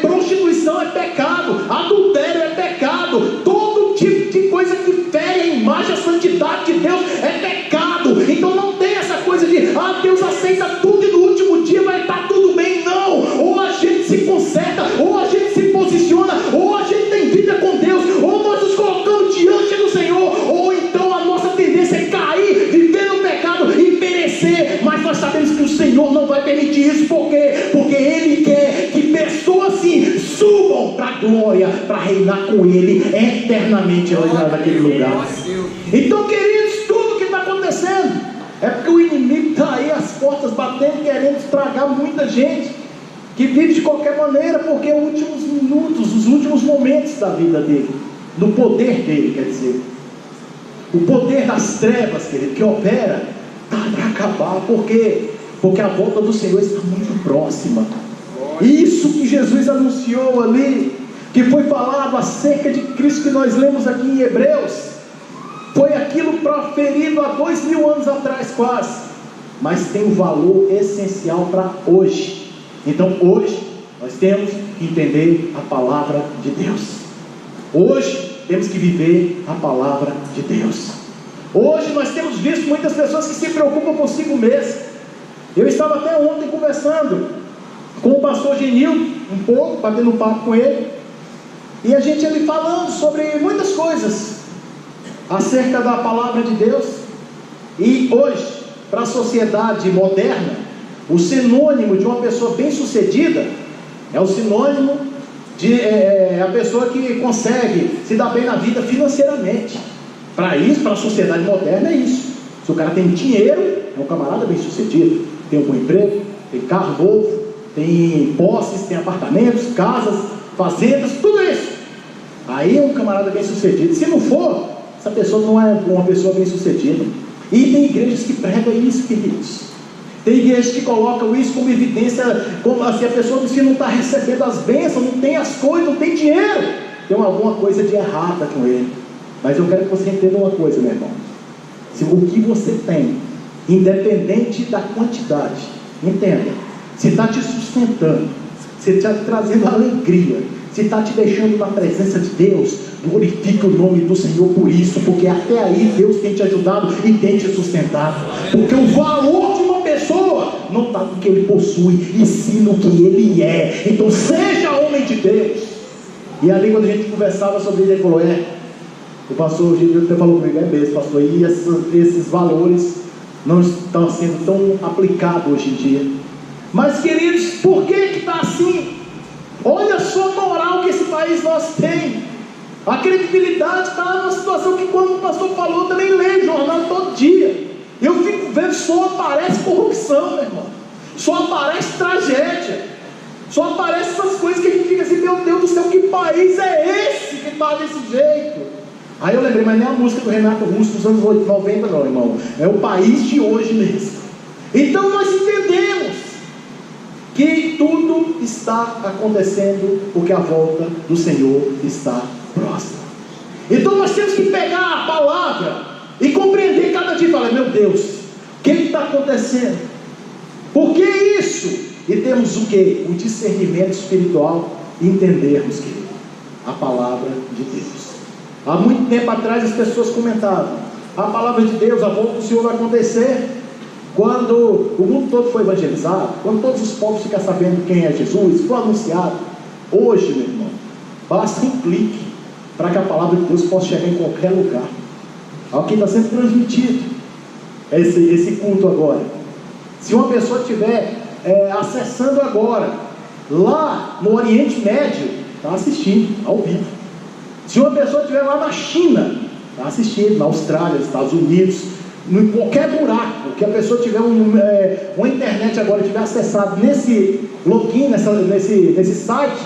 prostituição é pecado, adultério é pecado, todo tipo de coisa que fere a imagem, a santidade de Deus é pecado. Então não tem essa coisa de Deus aceita tudo e no último dia vai estar tudo bem. Não, ou a gente se conserta, ou a gente se posiciona, ou a gente tem vida com Deus, ou nós nos colocamos diante do Senhor, ou então a nossa tendência é cair, viver no pecado e perecer. Mas nós sabemos que o Senhor não vai permitir isso. Por quê? Porque Ele quer que pessoas assim subam para a glória, para reinar com Ele eternamente lá naquele lugar. Então, queridos, tudo que está acontecendo é porque o inimigo está aí às portas batendo, querendo estragar muita gente que vive de qualquer maneira, porque os últimos minutos, os últimos momentos da vida dele, no poder dele, quer dizer, o poder das trevas, querido, que opera, está para acabar. Por quê? Porque a volta do Senhor está muito próxima. Isso que Jesus anunciou ali, que foi falado acerca de Cristo, que nós lemos aqui em Hebreus, foi aquilo proferido há 2000 anos atrás quase, mas tem um valor essencial para hoje. Então hoje nós temos que entender a palavra de Deus. Hoje temos que viver a palavra de Deus. Hoje nós temos visto muitas pessoas que se preocupam consigo mesmo. Eu estava até ontem conversando com o pastor Genildo, um pouco, batendo papo com ele, e a gente ali falando sobre muitas coisas acerca da palavra de Deus. E hoje, para a sociedade moderna, o sinônimo de uma pessoa bem sucedida é o sinônimo de a pessoa que consegue se dar bem na vida financeiramente. Para isso, para a sociedade moderna é isso. Se o cara tem dinheiro, é um camarada bem sucedido, tem um bom emprego, tem carro novo, tem posses, tem apartamentos, casas, fazendas, tudo isso. Aí é um camarada bem sucedido. Se não for, essa pessoa não é uma pessoa bem sucedida. E tem igrejas que pregam isso, queridos. Tem igrejas que colocam isso como evidência, como assim, a pessoa se não está recebendo as bênçãos, não tem as coisas, não tem dinheiro, tem alguma coisa de errada com ele. Mas eu quero que você entenda uma coisa, meu irmão. Se o que você tem, independente da quantidade, entenda, se está te sustentando, se está te trazendo alegria, se está te deixando na presença de Deus, glorifique o nome do Senhor por isso, porque até aí Deus tem te ajudado e tem te sustentado. Porque o valor de uma pessoa não está no que ele possui, e sim no que ele é. Então seja homem de Deus. E ali quando a gente conversava sobre isso, ele falou, o pastor Gilberto até falou comigo, mesmo, pastor, e esses valores não estão sendo tão aplicados hoje em dia. Mas queridos, por que está assim? Olha só a moral que esse país nosso tem. A credibilidade está numa situação que, quando o pastor falou, eu também leio jornal todo dia. Eu fico vendo, só aparece corrupção, meu irmão. Só aparece tragédia. Só aparece essas coisas que a gente fica assim, meu Deus do céu, que país é esse que está desse jeito? Aí eu lembrei, mas nem a música do Renato Russo dos anos 90 não, irmão. É o país de hoje mesmo. Então nós entendemos que tudo está acontecendo porque a volta do Senhor está próxima. Então nós temos que pegar a palavra e compreender cada dia e falar, meu Deus, o que está acontecendo? Por que isso? E temos o que? O discernimento espiritual e entendermos que a palavra de Deus. Há muito tempo atrás as pessoas comentavam, a palavra de Deus, a volta do Senhor vai acontecer quando o mundo todo foi evangelizado, quando todos os povos ficam sabendo quem é Jesus, foi anunciado. Hoje, meu irmão, basta um clique para que a palavra de Deus possa chegar em qualquer lugar. Aqui está sendo transmitido esse culto agora. Se uma pessoa estiver acessando agora, lá no Oriente Médio, está assistindo ao vivo. Se uma pessoa estiver lá na China, está assistindo, na Austrália, nos Estados Unidos, em qualquer buraco que a pessoa tiver uma internet agora, tiver acessado nesse login, nesse site,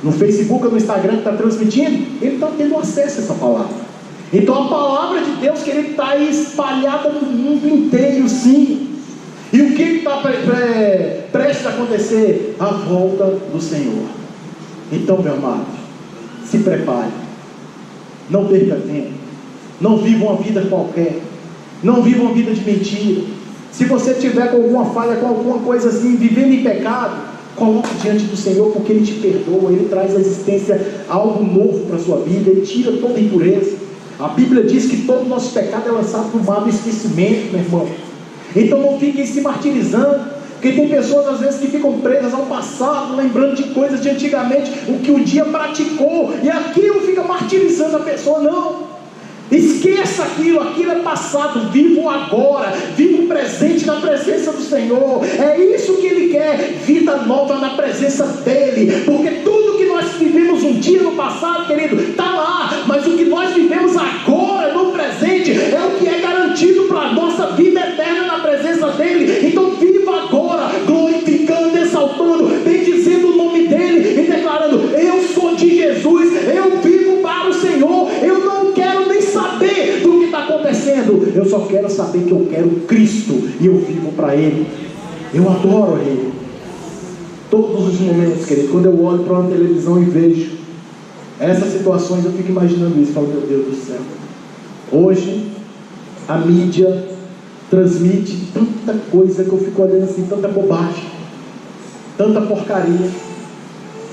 no Facebook ou no Instagram que está transmitindo, ele está tendo acesso a essa palavra. Então a palavra de Deus, querido, está aí espalhada no mundo inteiro, sim. E o que está prestes a acontecer? A volta do Senhor. Então, meu amado, se prepare, não perca tempo, não viva uma vida qualquer, não viva uma vida de mentira. Se você tiver com alguma falha, com alguma coisa assim, vivendo em pecado, coloque diante do Senhor, porque Ele te perdoa, Ele traz à existência algo novo para a sua vida, Ele tira toda a impureza. A Bíblia diz que todo o nosso pecado é lançado no mar do esquecimento, meu irmão. Então não fiquem se martirizando, porque tem pessoas às vezes que ficam presas ao passado, lembrando de coisas de antigamente, o que um dia praticou, e aquilo fica martirizando a pessoa. Não, esqueça aquilo é passado, viva o agora, viva o presente na presença do Senhor. É isso que Ele quer, vida nova na presença dEle, porque tudo que nós vivemos um dia no passado, querido, está lá, mas o que nós vivemos agora, no presente, é o que é garantido para a nossa vida eterna na presença dEle. Então viva agora, glorificando, exaltando, bendizendo o nome dEle e declarando: eu sou de Jesus, eu vivo para o Senhor, eu não quero nem saber do que está acontecendo, eu só quero saber que eu quero Cristo e eu vivo para Ele. Eu adoro Ele. Todos os momentos, querido, quando eu olho para uma televisão e vejo essas situações, eu fico imaginando isso. Falo: meu Deus do céu, hoje a mídia transmite tanta coisa que eu fico olhando assim, tanta bobagem, tanta porcaria.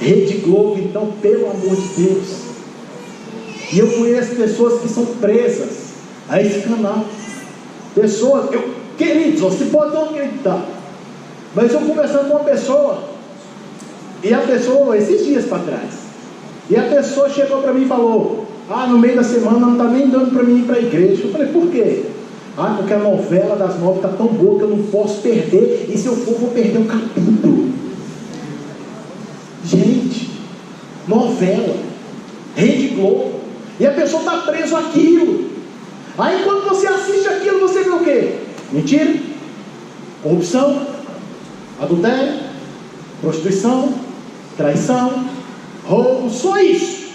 Rede Globo, então, pelo amor de Deus. E eu conheço pessoas que são presas a esse canal. Pessoas, queridos, você pode não acreditar, mas eu conversando com uma pessoa, e a pessoa, esses dias para trás, e a pessoa chegou para mim e falou: no meio da semana não está nem dando para mim ir para a igreja. Eu falei: por quê? Porque a novela das 9 está tão boa que eu não posso perder, e se eu for, vou perder o capítulo. Gente, novela, Rede Globo, e a pessoa está presa àquilo. Aí quando você assiste aquilo, você vê o quê? Mentira, corrupção, adultério, prostituição, traição, roubo, só isso.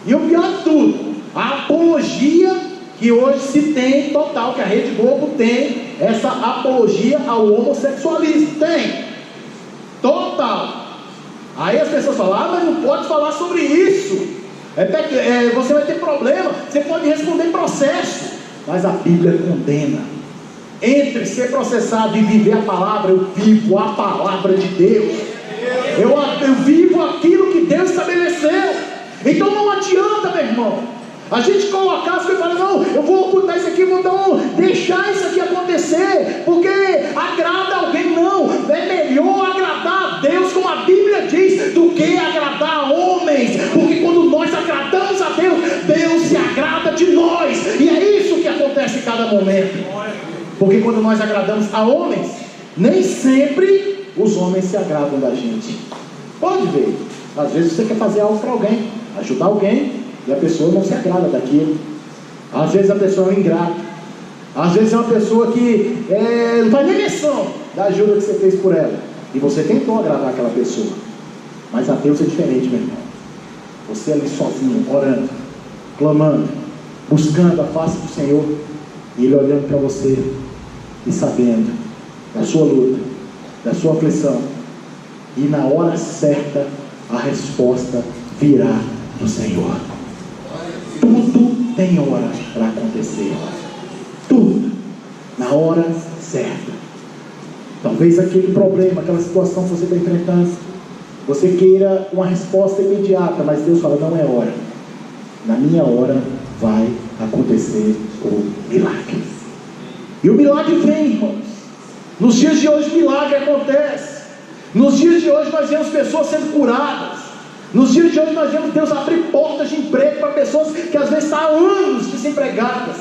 E o pior de tudo, a apologia que hoje se tem total, que a Rede Globo tem, essa apologia ao homossexualismo, tem, total. Aí as pessoas falam: mas não pode falar sobre isso, você vai ter problema, você pode responder processo. Mas a Bíblia condena. Entre ser processado e viver a palavra, eu vivo a palavra de Deus, eu vivo aquilo que Deus estabeleceu. Então não adianta, meu irmão, a gente colocar as coisas e falar: não, eu vou ocultar isso aqui, vou deixar isso aqui acontecer, porque agrada alguém. Não, é melhor agradar a Deus, como a Bíblia diz, do que agradar a homens, porque quando nós agradamos a Deus, Deus se agrada de nós, e é isso que acontece em cada momento. Porque quando nós agradamos a homens, nem sempre os homens se agradam da gente. Pode ver, às vezes você quer fazer algo para alguém, ajudar alguém, e a pessoa não se agrada daquilo. Às vezes a pessoa é ingrata, às vezes é uma pessoa que não faz nem menção da ajuda que você fez por ela, e você tentou agradar aquela pessoa. Mas a Deus é diferente, meu irmão. Você ali sozinho, orando, clamando, buscando a face do Senhor, e Ele olhando para você e sabendo da sua luta, da sua aflição, e na hora certa a resposta virá do Senhor. Tudo tem hora para acontecer, tudo na hora certa. Talvez aquele problema, aquela situação que você está enfrentando, você queira uma resposta imediata, mas Deus fala: não é hora, na minha hora vai acontecer o milagre. E o milagre vem, irmãos. Nos dias de hoje o milagre acontece. Nos dias de hoje nós vemos pessoas sendo curadas. Nos dias de hoje nós vemos Deus abrir portas de emprego para pessoas que às vezes estão há anos desempregadas.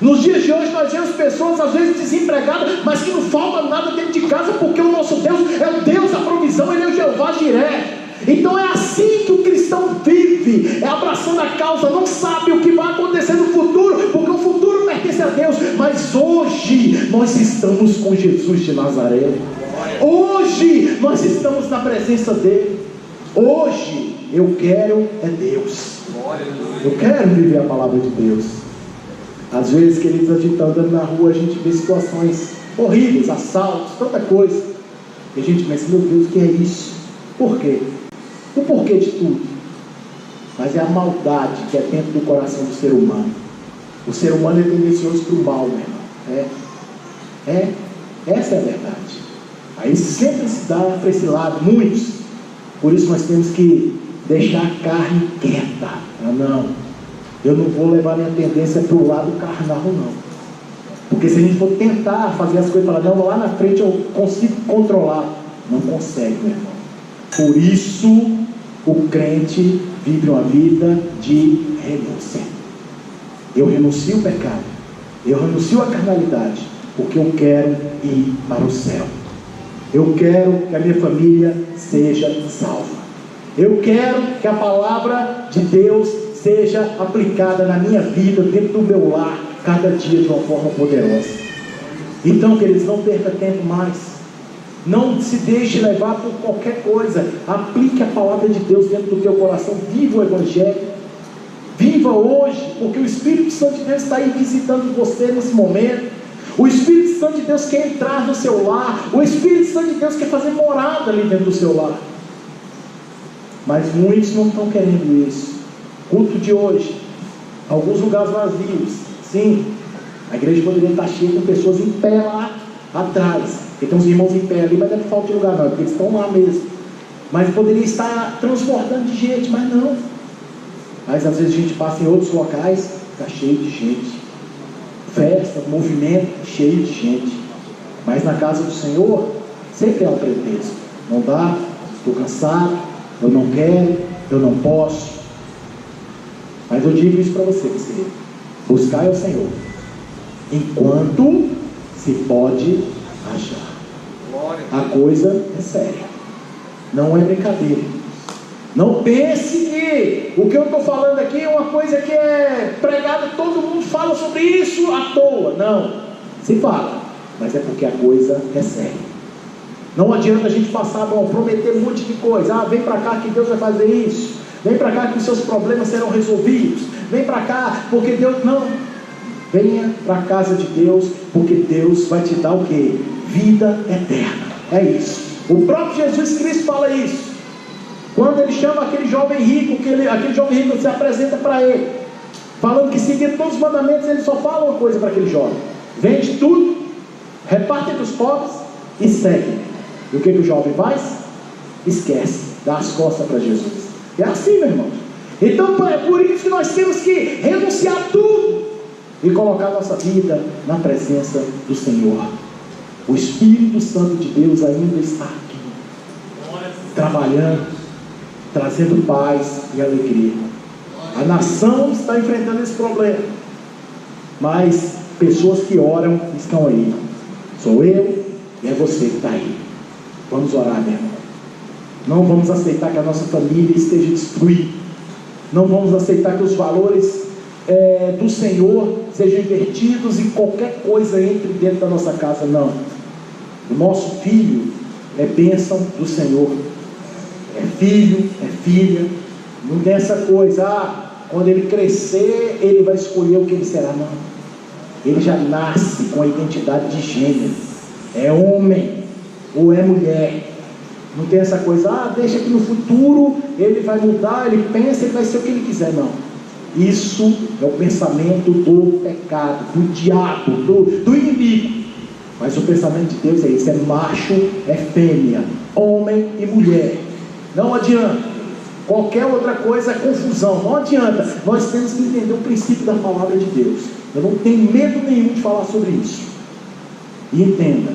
Nos dias de hoje nós vemos pessoas às vezes desempregadas, mas que não falta nada dentro de casa, porque o nosso Deus é o Deus da provisão, Ele é o Jeová Jiré. Então é assim que o cristão vive, é abraçando a causa, não sabe o que vai acontecer no futuro, porque o futuro pertence a Deus, mas hoje nós estamos com Jesus de Nazaré. Hoje nós estamos na presença dEle. Hoje eu quero é Deus. Eu quero viver a palavra de Deus. Às vezes, queridos, a gente está andando na rua, a gente vê situações horríveis, assaltos, tanta coisa, e a gente pensa, meu Deus, o que é isso? Por quê? O porquê de tudo? Mas é a maldade que é dentro do coração do ser humano. O ser humano é tendencioso para o mal, meu irmão. Essa é a verdade. Aí sempre se dá para esse lado, muitos. Por isso nós temos que deixar a carne quieta. Não, eu não vou levar minha tendência para o lado carnal, não. Porque se a gente for tentar fazer as coisas e falar, não, lá na frente eu consigo controlar. Não consegue, meu irmão. Por isso o crente vive uma vida de renúncia. Eu renuncio ao pecado, eu renuncio à carnalidade, porque eu quero ir para o céu. Eu quero que a minha família seja salva. Eu quero que a palavra de Deus seja aplicada na minha vida, dentro do meu lar, cada dia de uma forma poderosa. Então, queridos, não perca tempo mais. Não se deixe levar por qualquer coisa. Aplique a palavra de Deus dentro do teu coração. Viva o Evangelho. Viva hoje, porque o Espírito Santo de Deus está aí visitando você nesse momento. O Espírito Santo de Deus quer entrar no seu lar. O Espírito Santo de Deus quer fazer morada ali dentro do seu lar. Mas muitos não estão querendo isso. Culto de hoje, alguns lugares vazios. Sim, a igreja poderia estar cheia com pessoas em pé lá atrás. Porque tem uns irmãos em pé ali, mas não é por falta de lugar não, porque eles estão lá mesmo. Mas poderia estar transbordando de gente, mas não. Mas às vezes a gente passa em outros locais, está cheio de gente. Festa, movimento, cheio de gente. Mas na casa do Senhor, sempre há um pretexto. Não dá, estou cansado, eu não quero, eu não posso. Mas eu digo isso para você, buscai ao Senhor enquanto se pode achar. A coisa é séria, não é brincadeira. Não pense que o que eu estou falando aqui é uma coisa que é pregada, todo mundo fala sobre isso à toa. Não, se fala, mas é porque a coisa é séria. Não adianta a gente passar, prometer um monte de coisa. Vem para cá que Deus vai fazer isso. Vem para cá que os seus problemas serão resolvidos. Vem para cá porque Deus não. Venha para a casa de Deus, porque Deus vai te dar o quê? Vida eterna. É isso. O próprio Jesus Cristo fala isso. Quando ele chama aquele jovem rico, aquele jovem rico se apresenta para ele, falando que seguindo todos os mandamentos, ele só fala uma coisa para aquele jovem: vende tudo, reparte entre os pobres e segue. E o que o jovem faz? Esquece, dá as costas para Jesus. É assim, meu irmão. Então é por isso que nós temos que renunciar tudo e colocar nossa vida na presença do Senhor. O Espírito Santo de Deus ainda está aqui, trabalhando, trazendo paz e alegria. A nação está enfrentando esse problema, mas pessoas que oram estão aí. Sou eu e é você que está aí. Vamos orar, meu irmão. Não vamos aceitar que a nossa família esteja destruída. Não vamos aceitar que os valores do Senhor sejam invertidos e qualquer coisa entre dentro da nossa casa. Não. O nosso filho é bênção do Senhor. É filho, é filha. Não tem essa coisa, quando ele crescer, ele vai escolher o que ele será. Não. Ele já nasce com a identidade de gênero. É homem ou é mulher. Não tem essa coisa, deixa que no futuro ele vai mudar, ele pensa, ele vai ser o que ele quiser. Não. Isso é o pensamento do pecado, do diabo, do inimigo. Mas o pensamento de Deus é isso: é macho, é fêmea, homem e mulher. Não adianta. Qualquer outra coisa é confusão. Não adianta. Nós temos que entender o princípio da palavra de Deus. Eu não tenho medo nenhum de falar sobre isso. E entenda,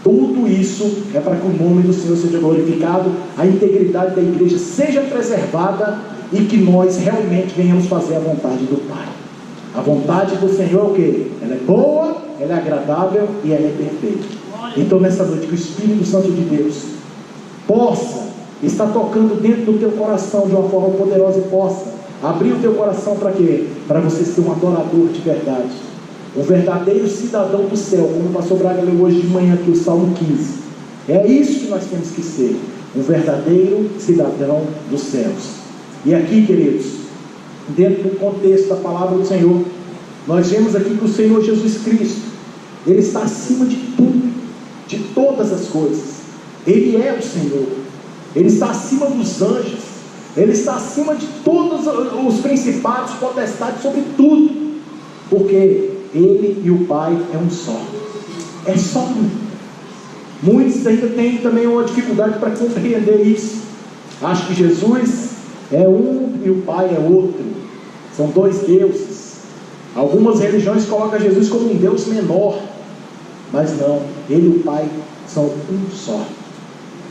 tudo isso é para que o nome do Senhor seja glorificado, a integridade da igreja seja preservada e que nós realmente venhamos fazer a vontade do Pai. A vontade do Senhor é o quê? Ela é boa, ela é agradável e ela é perfeita. Então nessa noite que o Espírito Santo de Deus possa estar tocando dentro do teu coração de uma forma poderosa e possa abrir o teu coração para quê? Para você ser um adorador de verdade, um verdadeiro cidadão do céu, como o pastor Braga leu hoje de manhã aqui o Salmo 15. É isso que nós temos que ser, um verdadeiro cidadão dos céus. E aqui, queridos, dentro do contexto da palavra do Senhor, nós vemos aqui que o Senhor Jesus Cristo, Ele está acima de tudo, de todas as coisas. Ele é o Senhor, Ele está acima dos anjos, Ele está acima de todos os principados, potestades, sobre tudo, porque Ele e o Pai é um só, é só um. Muitos ainda têm também uma dificuldade para compreender isso. Acho que Jesus é um e o Pai é outro, são dois deuses. Algumas religiões colocam Jesus como um Deus menor, mas não, Ele e o Pai são um só.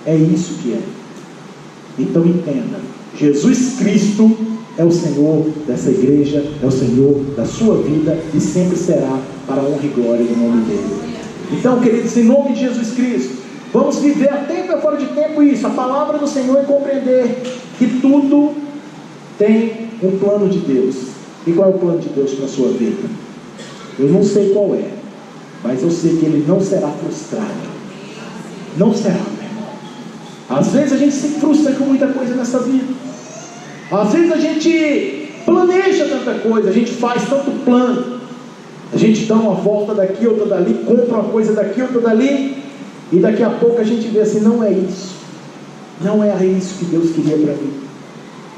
É isso que é. Então entenda, Jesus Cristo é o Senhor dessa igreja, é o Senhor da sua vida e sempre será para a honra e glória do nome dele. Então, queridos, em nome de Jesus Cristo, vamos viver a tempo e fora de tempo isso, a palavra do Senhor, e compreender que tudo tem um plano de Deus. E qual é o plano de Deus para a sua vida? Eu não sei qual é, mas eu sei que ele não será frustrado. Não será, meu irmão. Às vezes a gente se frustra com muita coisa nessa vida. Às vezes a gente planeja tanta coisa, a gente faz tanto plano, a gente dá uma volta daqui, outra dali, compra uma coisa daqui, outra dali, e daqui a pouco a gente vê assim, não é isso, não é isso que Deus queria para mim.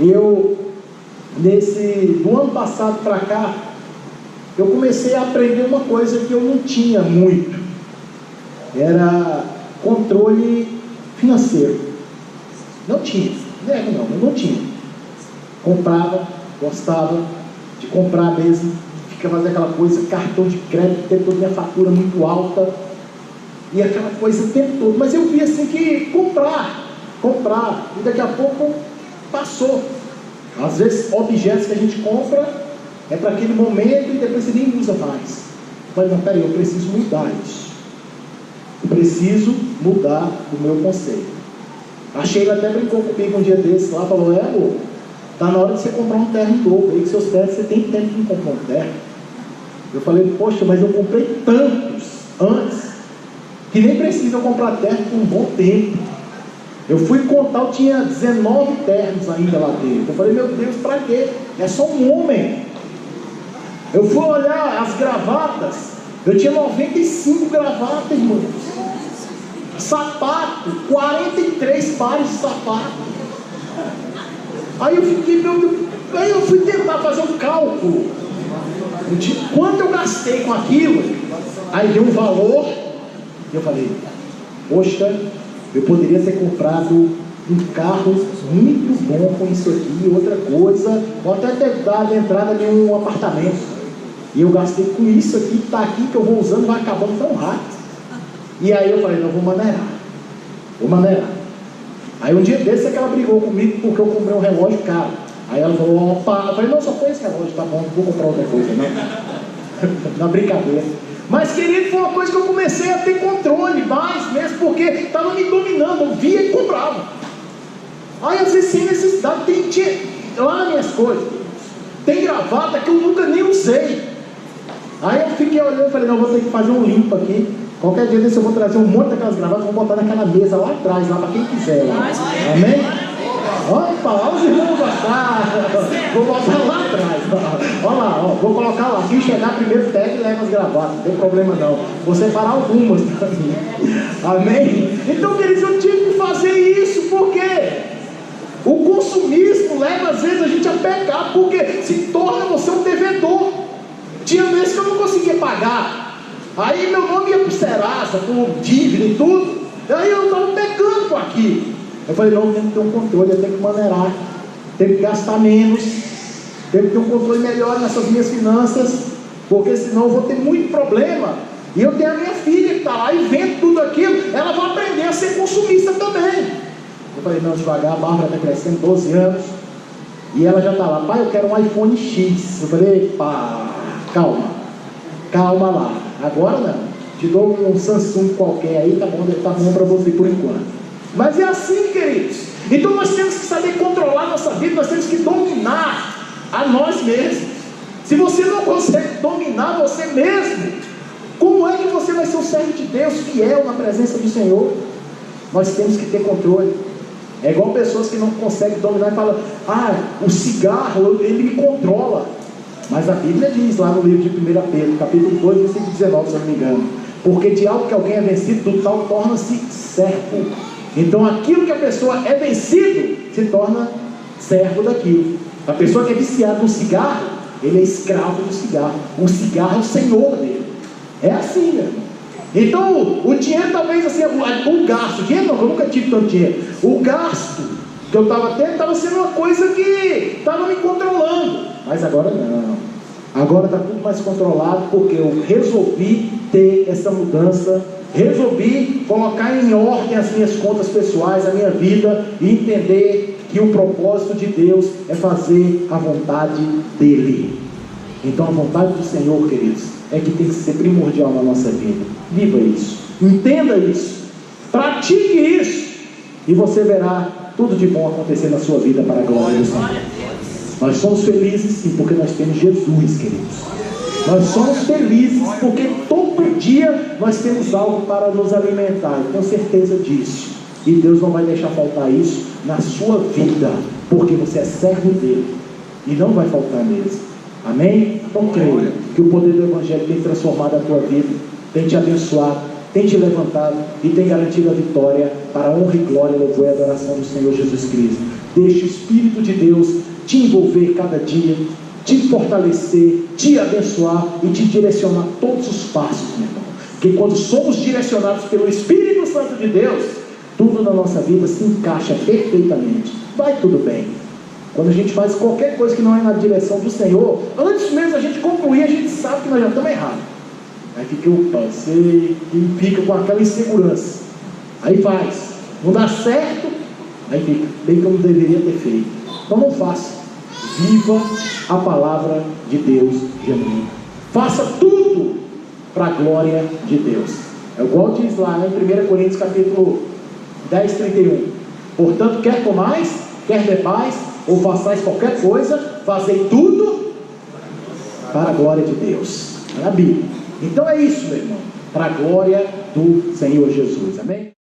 Eu, do ano passado para cá, eu comecei a aprender uma coisa que eu não tinha muito, era controle financeiro. Não tinha, eu não tinha. Comprava, gostava de comprar mesmo, fica fazendo aquela coisa, cartão de crédito, ter toda minha fatura muito alta, e aquela coisa o tempo todo, mas eu vi assim que comprar, e daqui a pouco passou. Às vezes objetos que a gente compra é para aquele momento e depois você nem usa mais. Eu falei, não, peraí, eu preciso mudar isso, eu preciso mudar o meu conceito. A Sheila até brincou comigo um dia desses lá, falou, amor, está na hora de você comprar um terno novo, aí que seus ternos, você tem tempo de comprar um terno. Eu falei, poxa, mas eu comprei tantos antes, que nem precisa eu comprar terno por um bom tempo. Eu fui contar, eu tinha 19 ternos ainda lá dentro. Eu falei, meu Deus, para quê? É só um homem. Eu fui olhar as gravatas, eu tinha 95 gravatas, irmãos. Sapato, 43 pares de sapato. Aí eu fiquei, meu Deus, aí eu fui tentar fazer um cálculo de quanto eu gastei com aquilo. Aí deu um valor, e eu falei, poxa, eu poderia ter comprado um carro muito bom com isso aqui, outra coisa, ou até ter dado entrada em um apartamento. E eu gastei com isso aqui, que está aqui, que eu vou usando, vai acabando tão rápido. E aí eu falei, não, vou maneirar. Aí um dia desse é que ela brigou comigo porque eu comprei um relógio caro. Aí ela falou, opa, eu falei, não, só foi esse relógio, tá bom, não vou comprar outra coisa, não. Na brincadeira. Mas, querido, foi uma coisa que eu comecei a ter controle mais mesmo, porque estava me dominando, eu via e comprava. Aí às vezes sem necessidade, tinha lá nas minhas coisas, tem gravata que eu nunca nem usei. Aí eu fiquei olhando e falei, não, vou ter que fazer um limpo aqui. Qualquer dia desse eu vou trazer um monte daquelas gravatas, vou botar naquela mesa lá atrás, lá para quem quiser. Lá. Amém? Opa, olha os irmãos gostaram. Vou botar lá atrás. Olha lá, ó, vou colocar lá. Quem chegar primeiro pega e leva as gravatas, não tem problema não. Vou separar algumas também. Amém? Então, queridos, eu tive que fazer isso porque o consumismo leva às vezes a gente a pecar, porque se torna você um devedor. Tinha vezes que eu não conseguia pagar. Aí meu nome ia para o Serasa, por dívida e tudo. Aí eu estava pecando com aquilo. Eu falei, não, eu tenho que ter um controle, eu tenho que maneirar, tenho que gastar menos, tenho que ter um controle melhor nessas minhas finanças, porque senão eu vou ter muito problema E eu tenho a minha filha que está lá e vendo tudo aquilo, ela vai aprender a ser consumista também. Eu falei, não, devagar, a Bárbara está crescendo 12 anos, e ela já está lá, pai, eu quero um iPhone X. Eu falei, pá, calma lá, agora não, te dou um Samsung qualquer aí, tá bom para você por enquanto. Mas é assim, queridos. Então nós temos que saber controlar a nossa vida, nós temos que dominar a nós mesmos. Se você não consegue dominar você mesmo, como é que você vai ser um servo de Deus fiel na presença do Senhor? Nós temos que ter controle. É igual pessoas que não conseguem dominar e falam, o cigarro, ele me controla. Mas a Bíblia diz lá no livro de 1 Pedro, capítulo 2, versículo 19, se eu não me engano, porque de algo que alguém é vencido, do tal torna-se servo. Então aquilo que a pessoa é vencido, se torna servo daquilo. A pessoa que é viciada no cigarro, ele é escravo do cigarro. O cigarro é o senhor dele. É assim, meu irmão. Então, o dinheiro talvez assim, o gasto, dinheiro não, eu nunca tive tanto dinheiro. O gasto que eu estava tendo estava sendo uma coisa que estava me controlando. Mas agora não. Agora está tudo mais controlado, porque eu resolvi ter essa mudança, resolvi colocar em ordem as minhas contas pessoais, a minha vida, e entender que o propósito de Deus é fazer a vontade dele. Então a vontade do Senhor, queridos, é que tem que ser primordial na nossa vida. Viva isso, entenda isso, pratique isso, e você verá tudo de bom acontecer na sua vida para a glória do Senhor. Nós somos felizes sim, porque nós temos Jesus, queridos. Nós somos felizes porque todo dia nós temos algo para nos alimentar. Eu tenho certeza disso. E Deus não vai deixar faltar isso na sua vida, porque você é servo dele e não vai faltar mesmo. Amém? Então creio que o poder do Evangelho tem transformado a tua vida, tem te abençoado, tem te levantado e tem garantido a vitória para a honra e glória, louvor e adoração do Senhor Jesus Cristo. Deixe o Espírito de Deus te envolver cada dia, te fortalecer, te abençoar e te direcionar todos os passos, meu irmão. Porque quando somos direcionados pelo Espírito Santo de Deus, tudo na nossa vida se encaixa perfeitamente, vai tudo bem. Quando a gente faz qualquer coisa que não é na direção do Senhor, antes mesmo a gente concluir, a gente sabe que nós já estamos errados. Aí fica e fica com aquela insegurança. Aí faz, não dá certo, aí fica, bem que eu não deveria ter feito. Então não faça. Viva a palavra de Deus genuína. Faça tudo para a glória de Deus. É igual diz lá em 1 Coríntios capítulo 10, 31. Portanto, quer comais, quer bebais, ou façais qualquer coisa, fazei tudo para a glória de Deus. É a Bíblia. Então é isso, meu irmão, para a glória do Senhor Jesus. Amém?